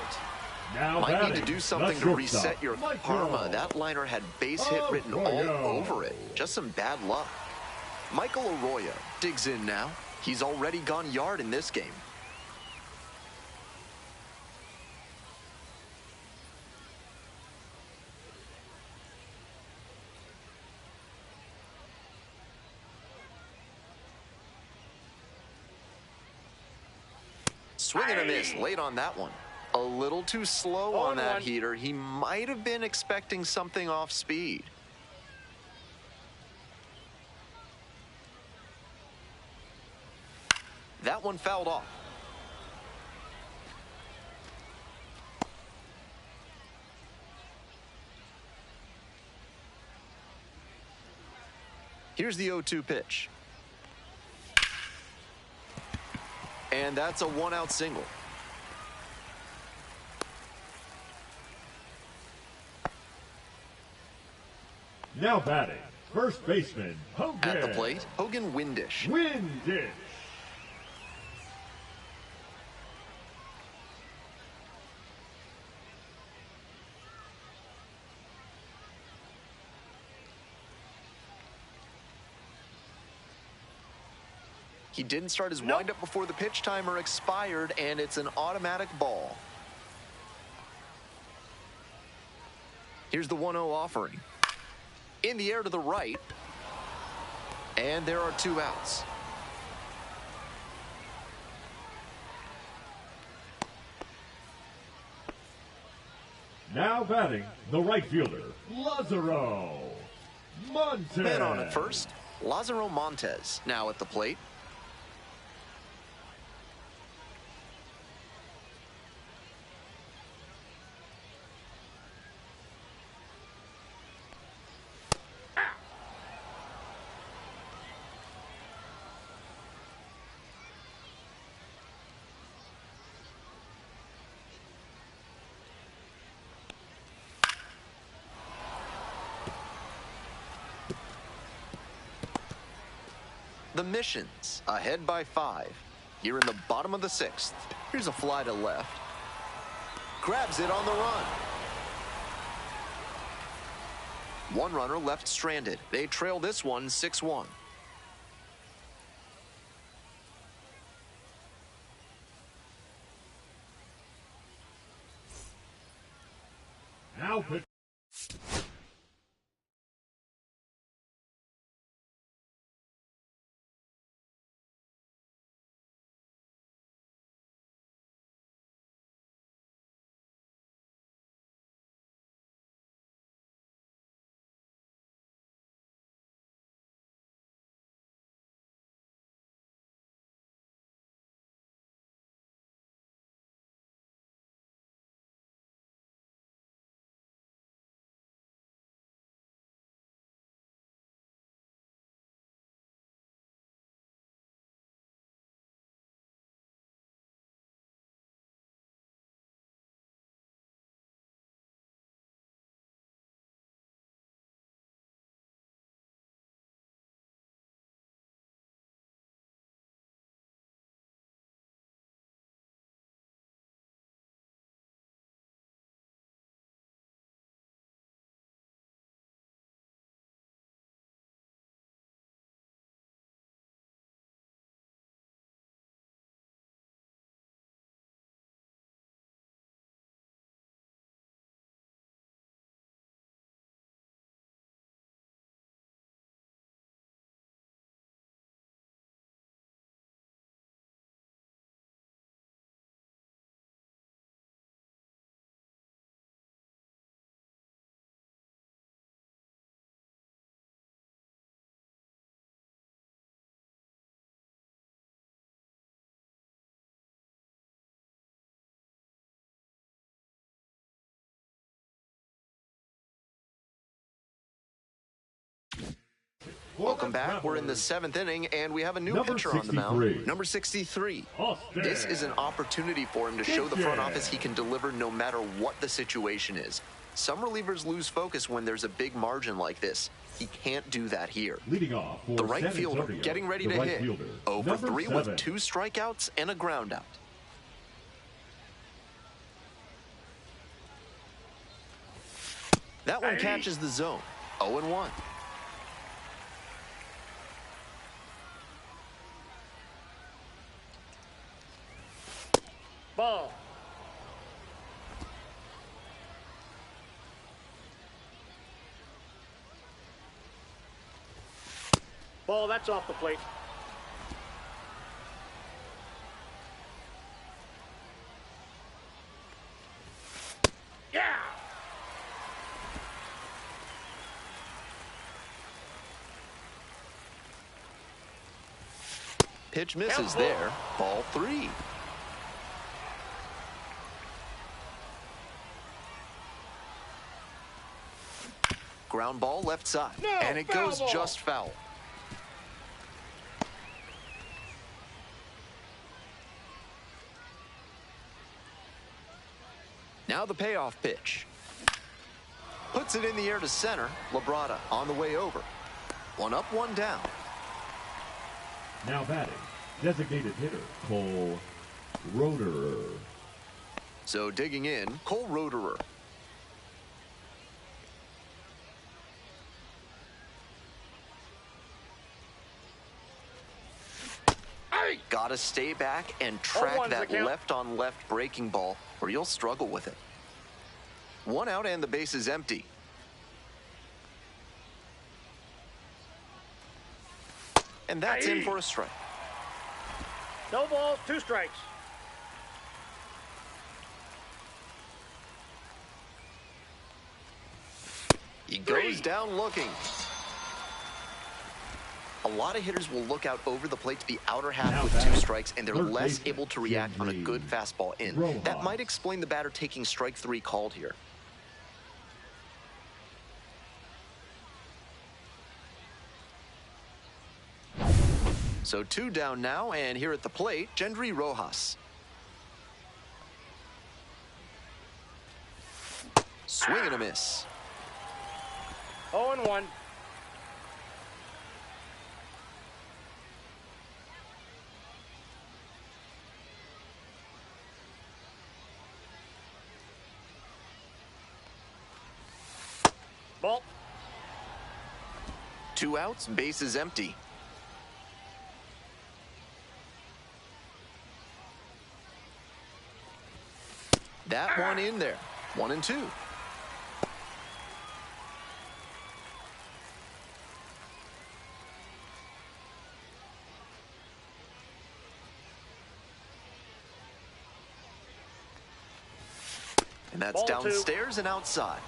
Now Might need to batting, do something the to reset shortstop, your Michael karma. That liner had base hit written all Arroyo. over it. Just some bad luck. Michael Arroyo digs in now. He's already gone yard in this game. Swing and a miss late on that one. A little too slow on that heater. He might have been expecting something off speed. That one fouled off. Here's the 0-2 pitch. And that's a 1-out single. Now batting, first baseman, Hogan. At the plate, Hogan Windish. Windish. He didn't start his windup before the pitch timer expired, and it's an automatic ball. Here's the 1-0 offering. In the air to the right. And there are 2 outs. Now batting, the right fielder, Lazaro Montes. Man on at first, Lazaro Montes now at the plate. The Missions ahead by 5. Here in the bottom of the 6th. Here's a fly to left. Grabs it on the run. 1 runner left stranded. They trail this one 6-1. Now pitch. Welcome back. We're in the 7th inning, and we have a new Number pitcher on the 63. mound. Number 63. Austin. This is an opportunity for him to show the front office he can deliver no matter what the situation is. Some relievers lose focus when there's a big margin like this. He can't do that here. Leading off for The right San fielder Antonio, getting ready the to right hit. fielder, 0 for number 3 7. with 2 strikeouts and a ground out. That one catches the zone. 0-1. Ball. Ball, that's off the plate. Yeah! Pitch misses there. Ball 3. Ground ball left side. No, and it foul goes ball. just foul. Now the payoff pitch. Puts it in the air to center. Labrada on the way over. 1 up, 1 down. Now batting, designated hitter, Cole Roederer. So digging in, Cole Roederer. Gotta stay back and track 0-1's the that count. left-on-left breaking ball, or you'll struggle with it. 1 out and the base is empty. And that's in for a strike. No balls, 2 strikes. He goes down looking. A lot of hitters will look out over the plate to the outer half with 2 strikes, and they're less able to react on a good fastball in. That might explain the batter taking strike 3 called here. So 2 down now, and here at the plate, Gendry Rojas. Swing and a miss. 0-1. Ball. 2 outs, bases empty. That one in there. 1-2. And that's Ball 2. downstairs and outside.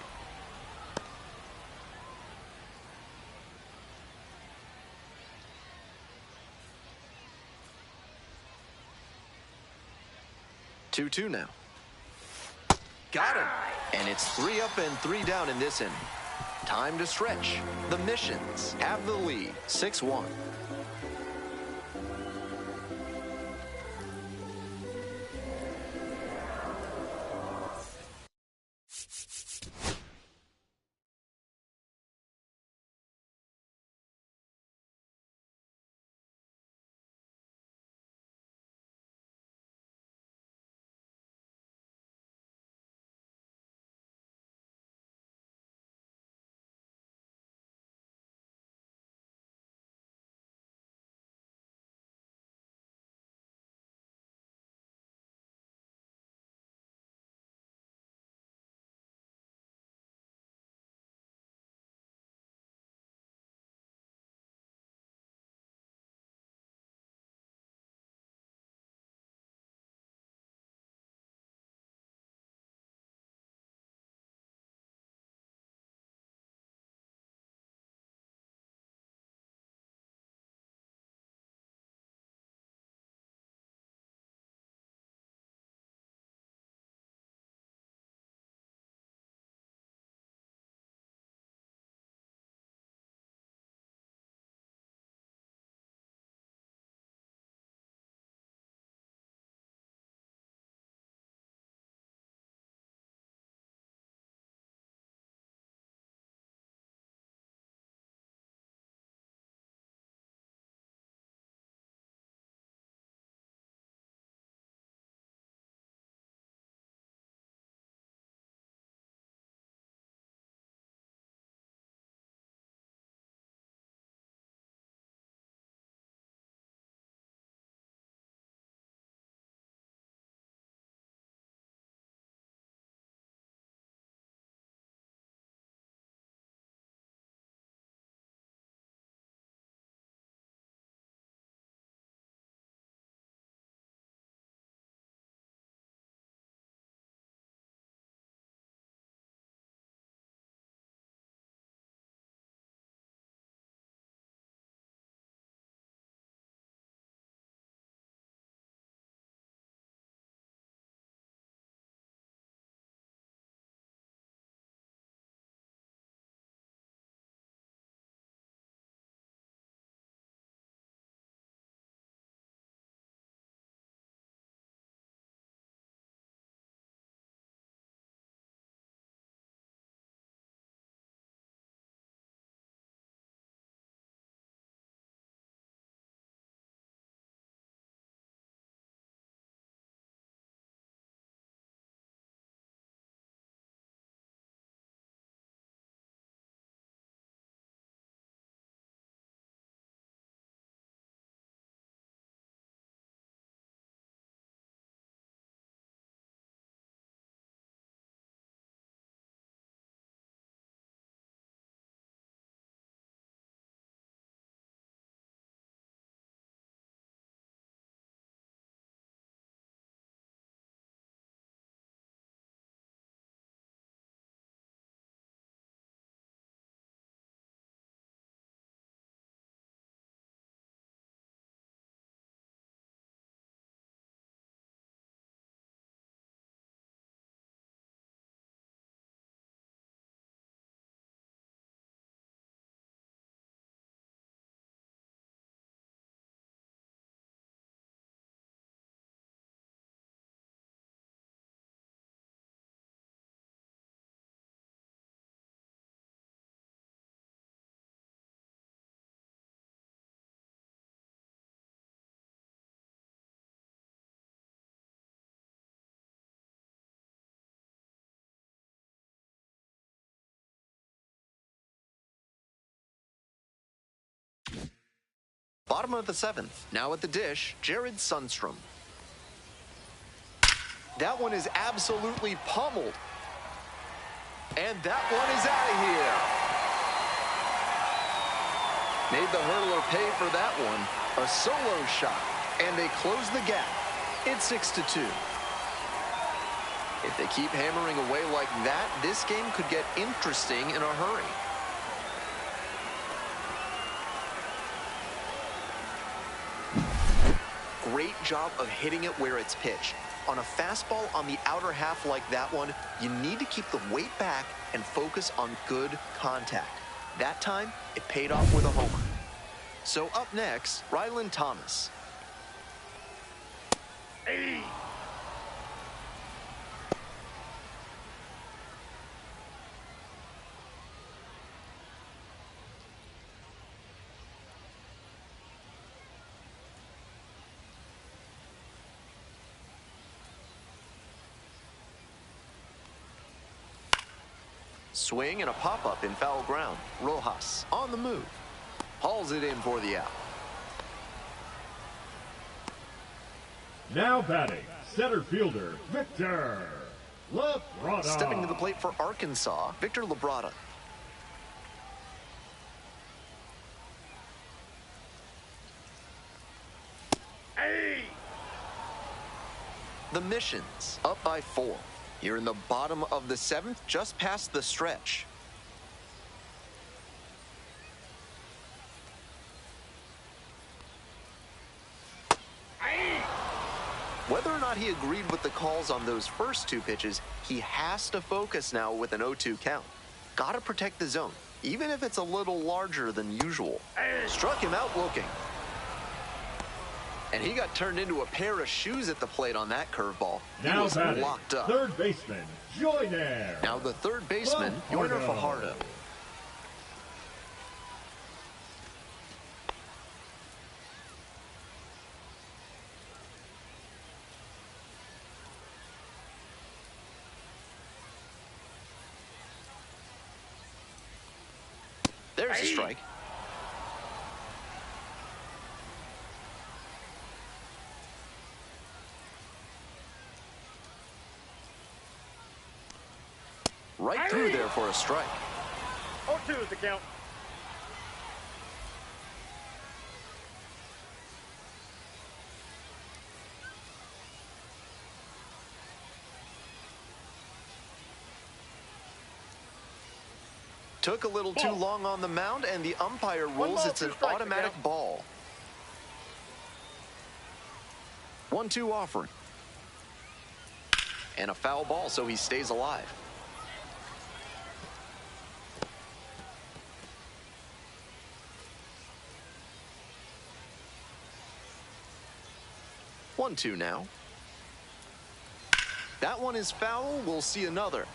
Two now. Got him. And it's 3 up and 3 down in this inning. Time to stretch. The Missions have the lead, 6-1. Bottom of the 7th. Now at the dish, Jared Sundstrom. That one is absolutely pummeled. And that one is out of here. Made the hurdler pay for that one. A solo shot. And they close the gap. It's 6-2. If they keep hammering away like that, this game could get interesting in a hurry. Great job of hitting it where it's pitched. On a fastball on the outer half like that one, you need to keep the weight back and focus on good contact. That time, it paid off with a homer. So up next, Ryland Thomas. Hey. Swing and a pop-up in foul ground. Rojas on the move. Hauls it in for the out. Now batting, center fielder, Victor Labrada. Stepping to the plate for Arkansas, Victor Labrada. Hey. The Missions up by 4. Here in the bottom of the 7th, just past the stretch. Whether or not he agreed with the calls on those first 2 pitches, he has to focus now with an 0-2 count. Gotta protect the zone, even if it's a little larger than usual. Struck him out looking. And he got turned into a pair of shoes at the plate on that curveball. He Now was batting, locked up. third baseman, Joyner. Now the third baseman, Yoiner Fajardo. There's a strike. Right through there for a strike. 0-2 is the count. Took a little too long on the mound, and the umpire rules ball, it's an 2 strikes, automatic count. ball. 1-2 offering. And a foul ball, so he stays alive. One, two now. That one is foul. We'll see another.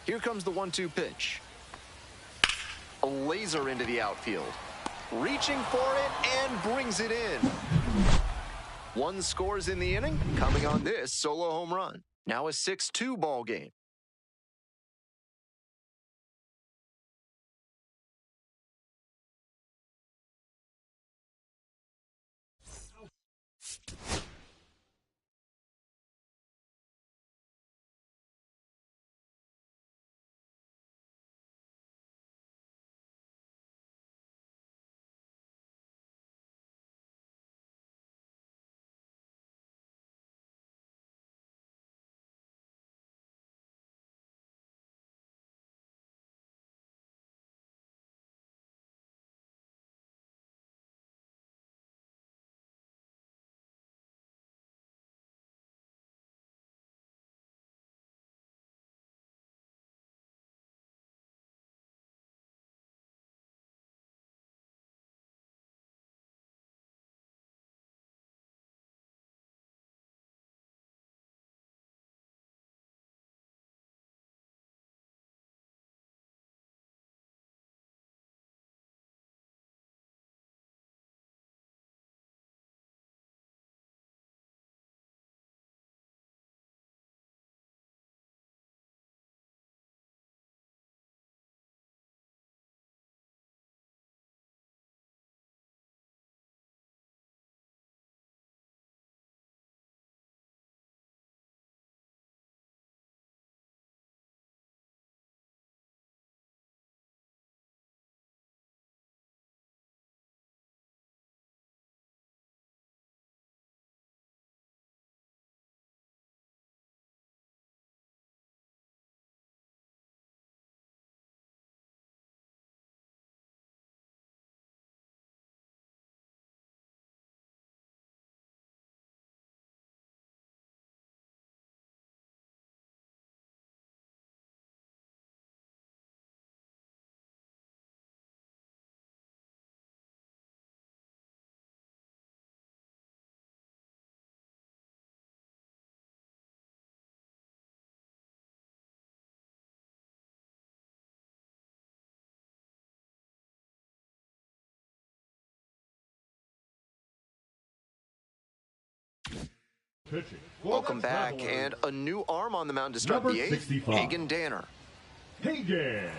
Here comes the 1-2 pitch. A laser into the outfield. Reaching for it and brings it in. 1 scores in the inning, coming on this solo home run. Now a 6-2 ball game. Pitching for Welcome the back, Travelers, and a new arm on the mound to start Number the eighth. 65. Hagen Danner. Hagen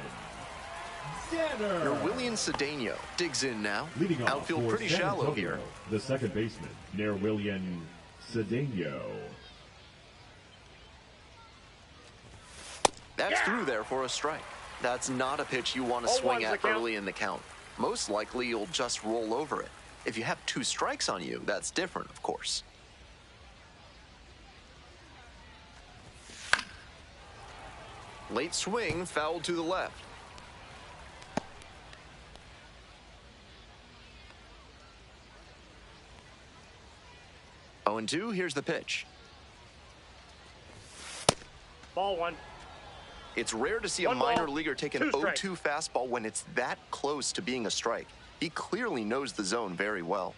Danner. Your Willian Cedeno digs in now. Leading off Outfield for pretty San shallow Antonio, here. the second baseman, Willian Cedeno. That's through there for a strike. That's not a pitch you want to swing at early in the count. Most likely you'll just roll over it. If you have 2 strikes on you, that's different, of course. Late swing, foul to the left. Oh, and 2, here's the pitch. Ball 1. It's rare to see a 1 ball, minor leaguer take an 2 strikes. 0-2 fastball when it's that close to being a strike. He clearly knows the zone very well.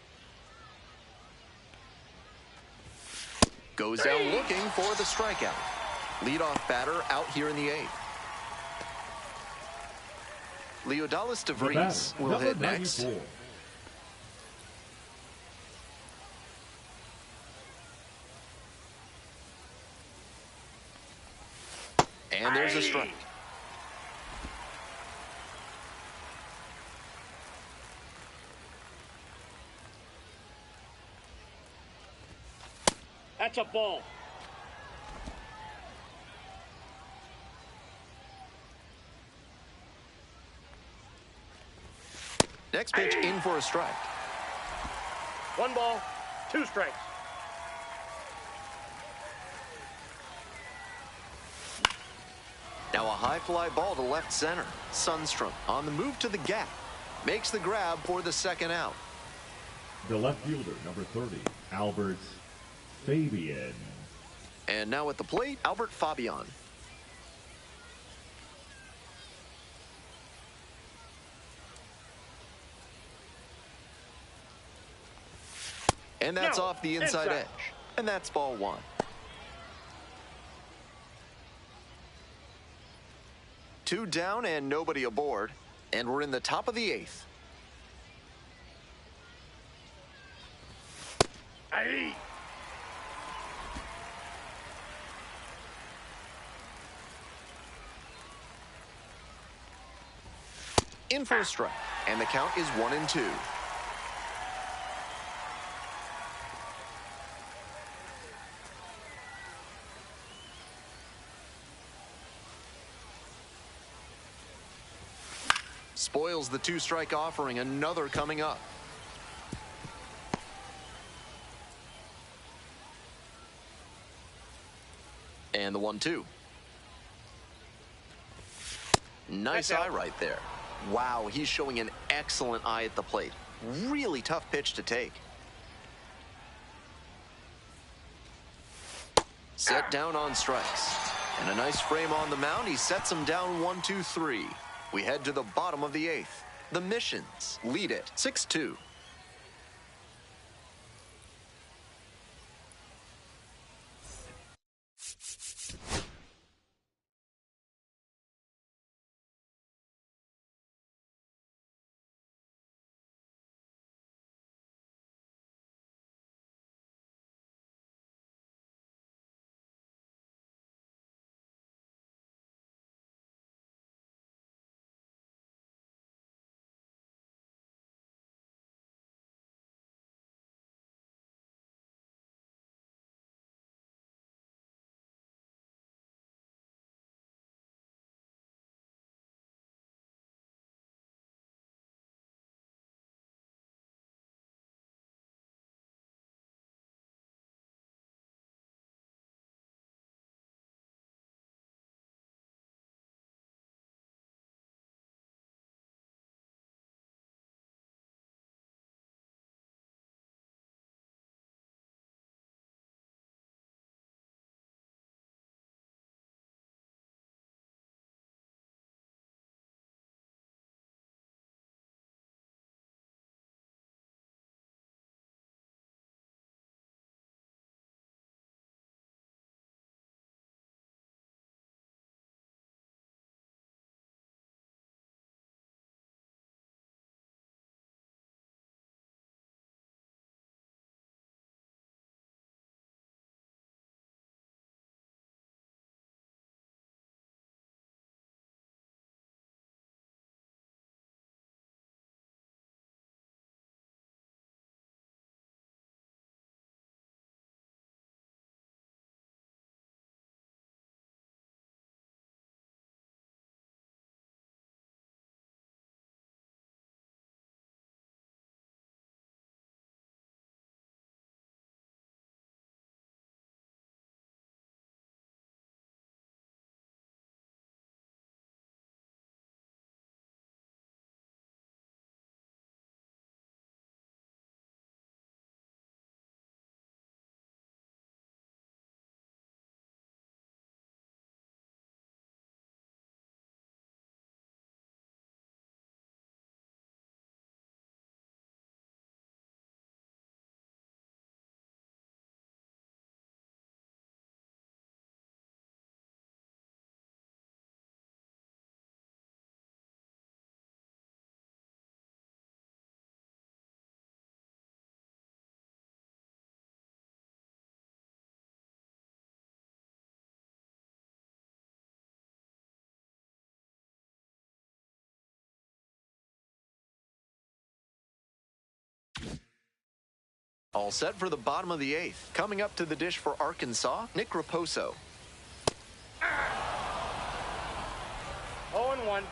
Goes down looking for the strikeout. Leadoff batter out here in the 8th. Leodalis The DeVries batter, will number hit next. 94. And there's a strike. That's a ball. Next pitch in for a strike. 1 ball, 2 strikes. Now a high fly ball to left center. Sundstrom on the move to the gap. Makes the grab for the second out. The left fielder, number 30, Albert Fabian. And now at the plate, Albert Fabian. And that's No, off the inside inside. edge. And that's ball 1. Two down and nobody aboard. And we're in the top of the 8th. Aye. In for a strike. And the count is 1-2. Spoils the 2-strike offering. Another coming up. And the 1-2. Nice That's eye out. right there. Wow, he's showing an excellent eye at the plate. Really tough pitch to take. Set down on strikes. And a nice frame on the mound. He sets him down 1-2-3. We head to the bottom of the 8th. The Missions lead it 6-2. All set for the bottom of the eighth. Coming up to the dish for Arkansas, Nick Raposo. 0-1.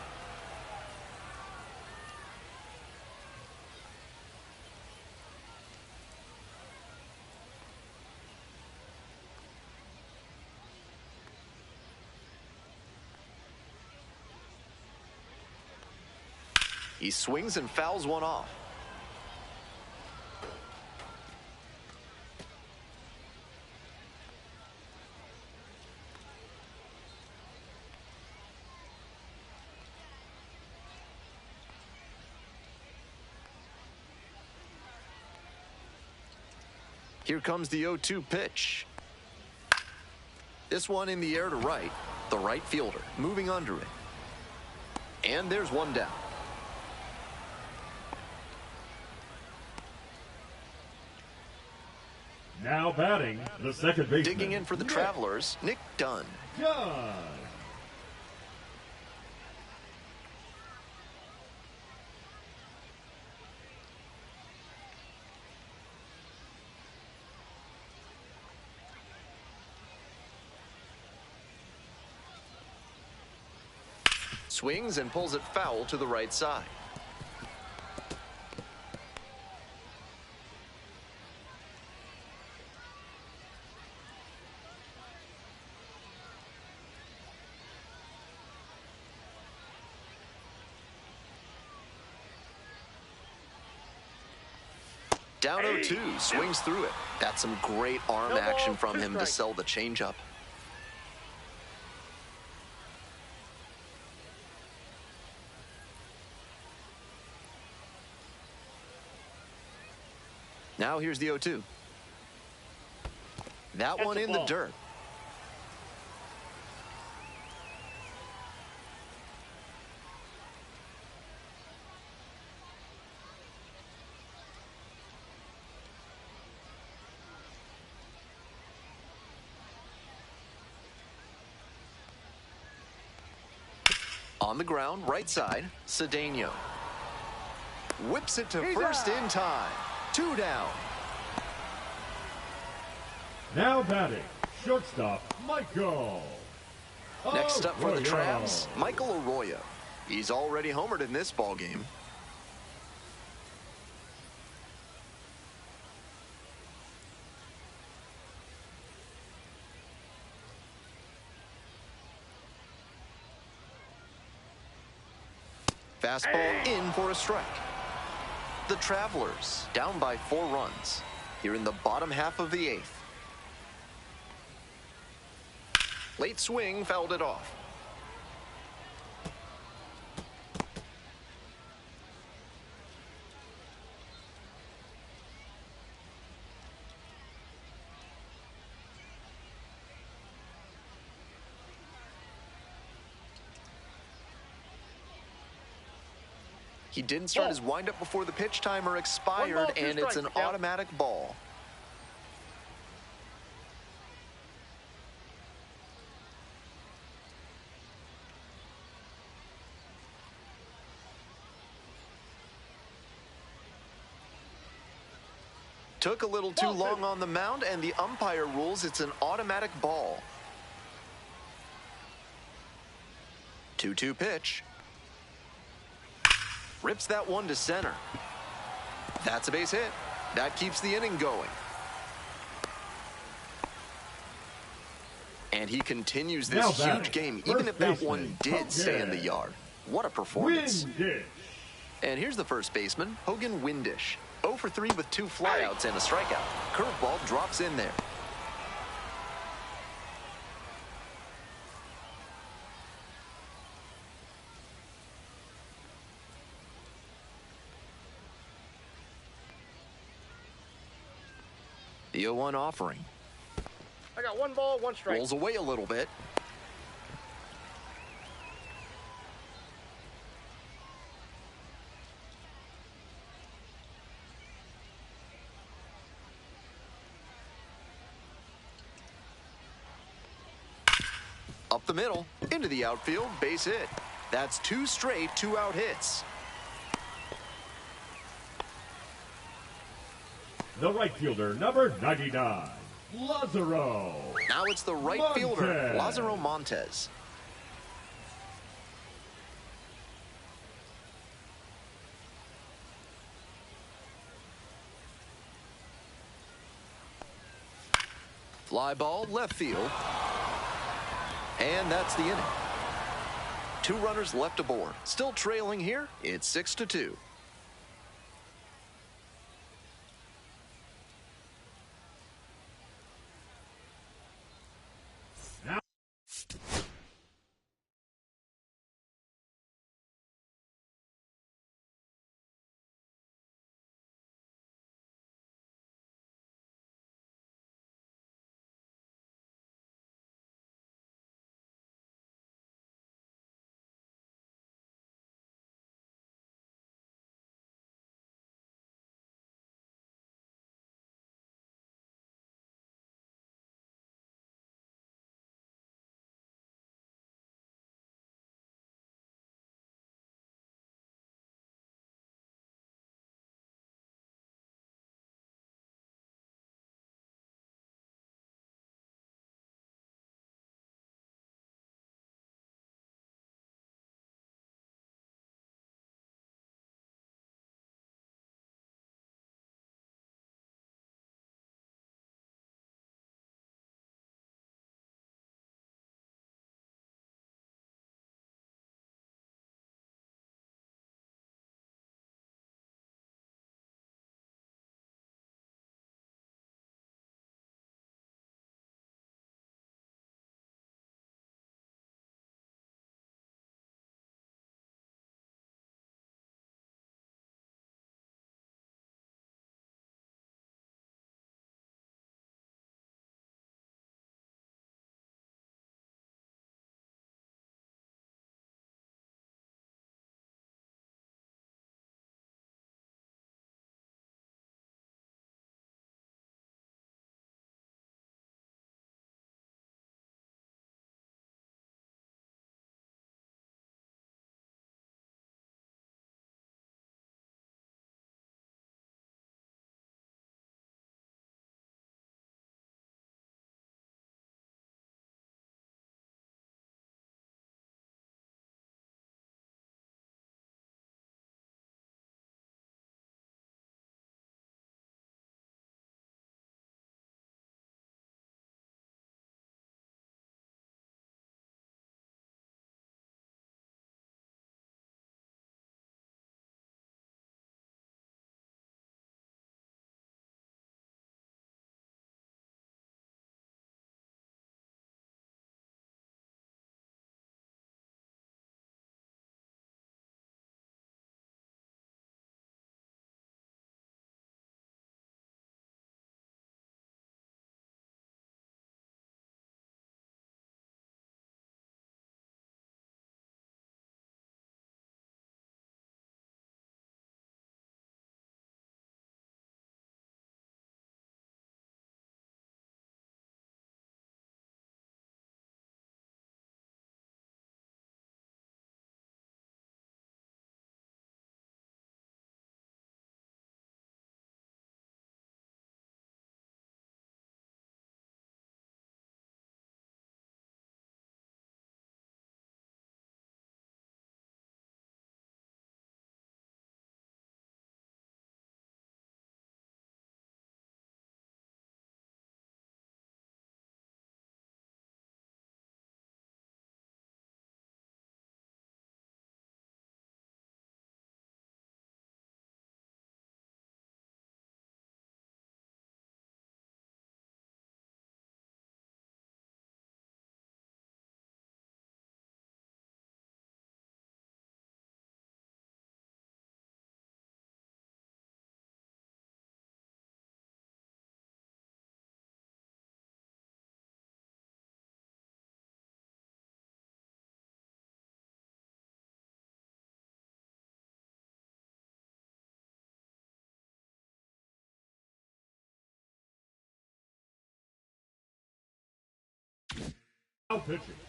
He swings and fouls one off. Here comes the 0-2 pitch. This one in the air to right. The right fielder moving under it. And there's one down. Now batting, the second baseman. Digging in for the Travelers, Nick Dunn. Dunn. Swings and pulls it foul to the right side. Down 0-2, swings through it. That's some great arm action from him to sell the changeup. Now here's the 0-2. That one in the dirt. On the ground, right side, Cedeno. Whips it to first in time. 2 down. Now batting, shortstop, Michael. Next up for the Arroyo. Travs, Michael Arroyo. He's already homered in this ballgame. Fastball in for a strike. The Travelers down by 4 runs here in the bottom half of the 8th. Late swing fouled it off. He didn't start his windup before the pitch timer expired, and it's an automatic ball. Took a little too long on the mound, and the umpire rules it's an automatic ball. 2-2 pitch. Rips that one to center. That's a base hit. That keeps the inning going. And he continues this huge game, even if that one did stay in the yard. What a performance. Windish. And here's the first baseman, Hogan Windish. 0 for 3 with 2 flyouts and a strikeout. Curveball drops in there. The 0-1 offering. I got 1 ball, 1 strike. Rolls away a little bit. Up the middle, into the outfield, base hit. That's 2 straight 2-out hits. the right fielder, number 99, Lazaro. Now it's the right fielder, Lazaro Montes. Fly ball, left field. And that's the inning. 2 runners left aboard. Still trailing here. It's 6-2. Now.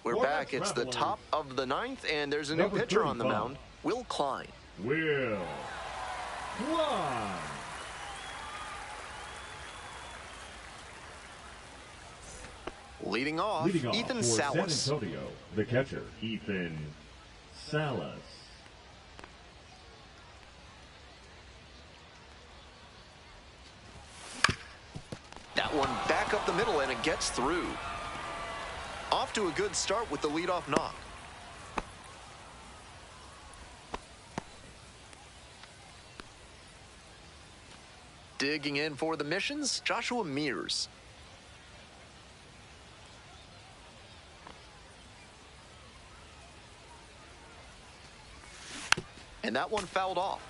We're back. It's the top of the 9th, and there's a new pitcher on the mound, Will Klein. Will Klein. Leading off, Ethan for Salas. San Antonio, the catcher, Ethan Salas. That one back up the middle, and it gets through. Off to a good start with the leadoff knock. Digging in for the missions, Joshua Mears. And that one fouled off.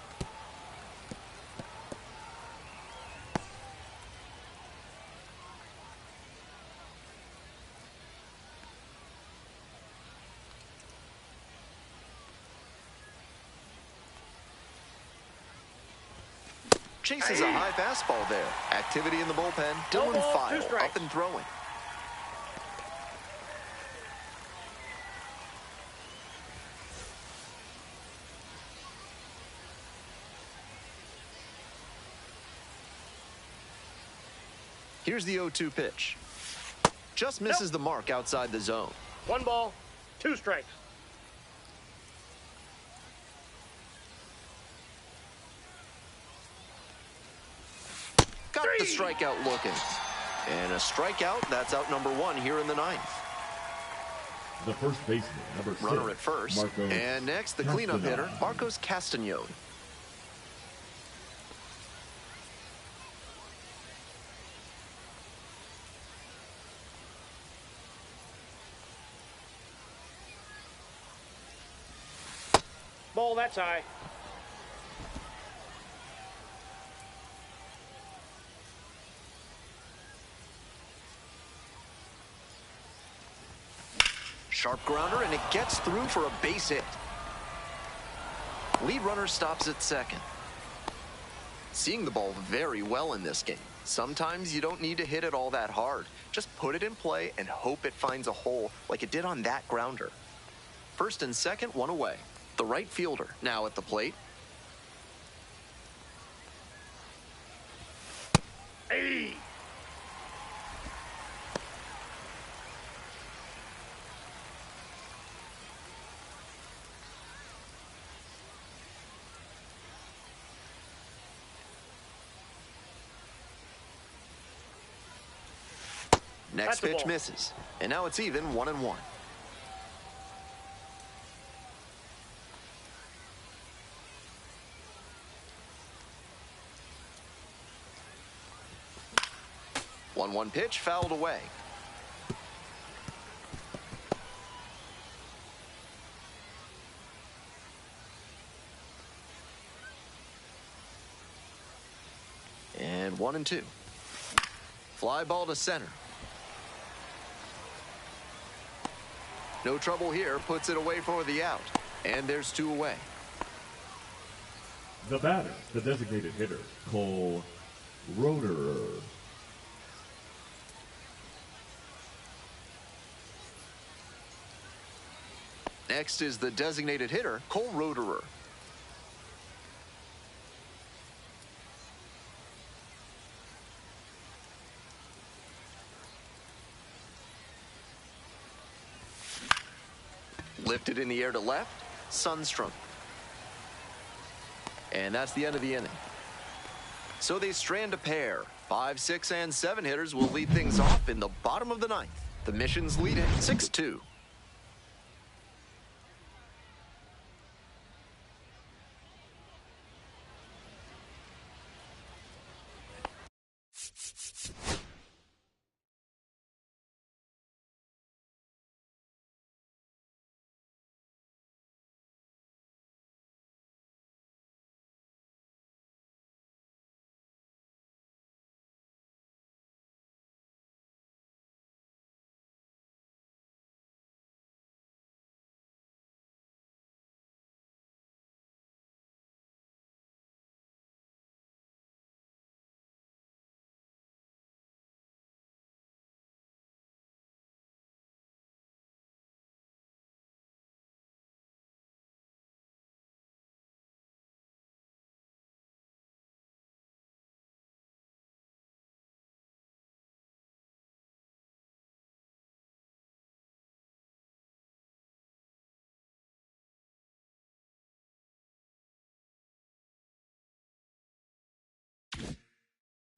Chases a high fastball there. Activity in the bullpen. Dylan File up and throwing. Here's the 0-2 pitch. Just misses the mark outside the zone. 1 ball, 2 strikes. Got the strikeout looking. And a strikeout, that's out number 1 here in the 9th. The first baseman, number 6. Runner at first. Marcos and next, the cleanup hitter, Marcos Castañón. Ball, that's high. Sharp grounder, and it gets through for a base hit. Lead runner stops at second. Seeing the ball very well in this game. Sometimes you don't need to hit it all that hard. Just put it in play and hope it finds a hole like it did on that grounder. First and second, 1 away. The right fielder now at the plate. Hey! Next pitch misses. And now it's even 1-1. One pitch fouled away. And 1-2. Fly ball to center. No trouble here, puts it away for the out. And there's 2 away. The batter, the designated hitter, Cole Roederer. Next is the designated hitter, Cole Roederer. Lifted in the air to left, Sundstrom. And that's the end of the inning. So they strand a pair. 5, 6, and 7 hitters will lead things off in the bottom of the 9th. The Missions lead it 6-2.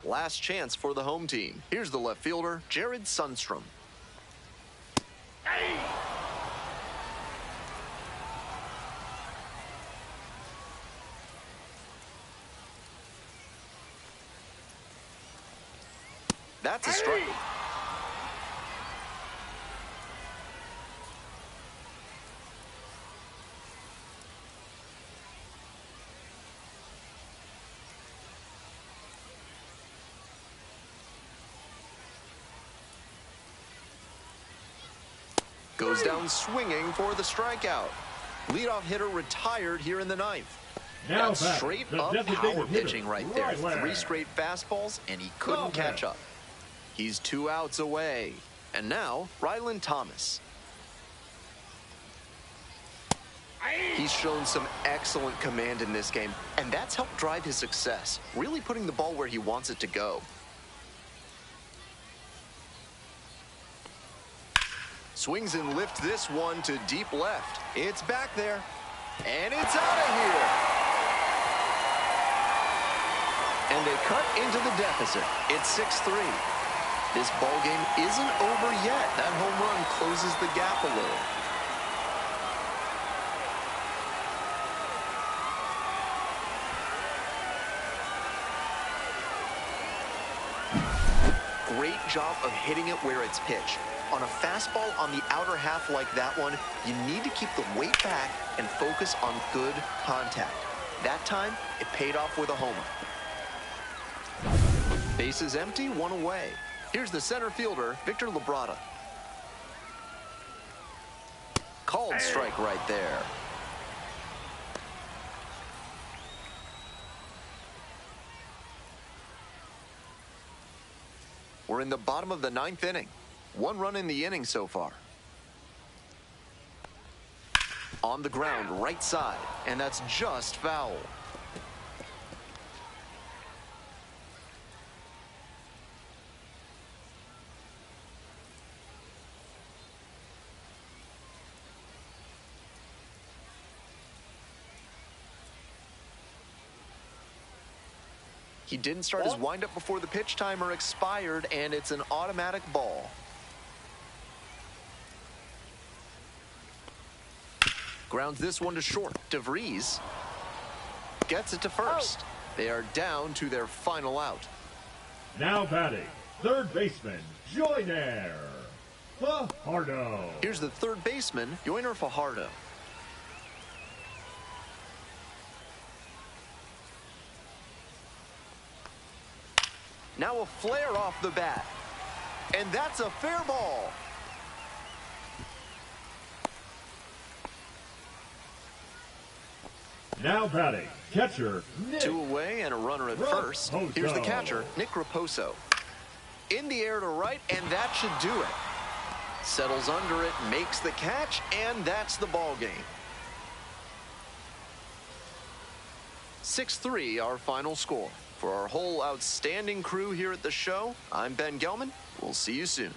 Last chance for the home team. Here's the left fielder, Jared Sundstrom. Hey! That's a strike. Goes down swinging for the strikeout. Leadoff hitter retired here in the ninth. Now That's back, straight the up designated power hitter, pitching right there. Ryler. 3 straight fastballs, and he couldn't catch up. He's 2 outs away. And now, Rylan Thomas. He's shown some excellent command in this game, and that's helped drive his success, really putting the ball where he wants it to go. Swings and lifts this one to deep left. It's back there, and it's out of here. And they cut into the deficit. It's 6-3. This ballgame isn't over yet. That home run closes the gap a little. Great job of hitting it where it's pitched. On a fastball on the outer half like that one, you need to keep the weight back and focus on good contact. That time, it paid off with a homer. Bases empty, 1 away. Here's the center fielder, Victor Labrada. Called strike right there. We're in the bottom of the 9th inning. 1 run in the inning so far. On the ground, right side, and that's just foul. He didn't start his windup before the pitch timer expired, and it's an automatic ball. Grounds this one to short. DeVries gets it to first. They are down to their final out. Now batting, third baseman, Joyner Fajardo. Here's the third baseman, Joyner Fajardo. Now a flare off the bat. And that's a fair ball. Now batting, catcher, Nick 2 away and a runner at first. Here's the catcher, Nick Raposo. In the air to right, and that should do it. Settles under it, makes the catch, and that's the ball game. 6-3, our final score. For our whole outstanding crew here at the show, I'm Ben Gelman. We'll see you soon.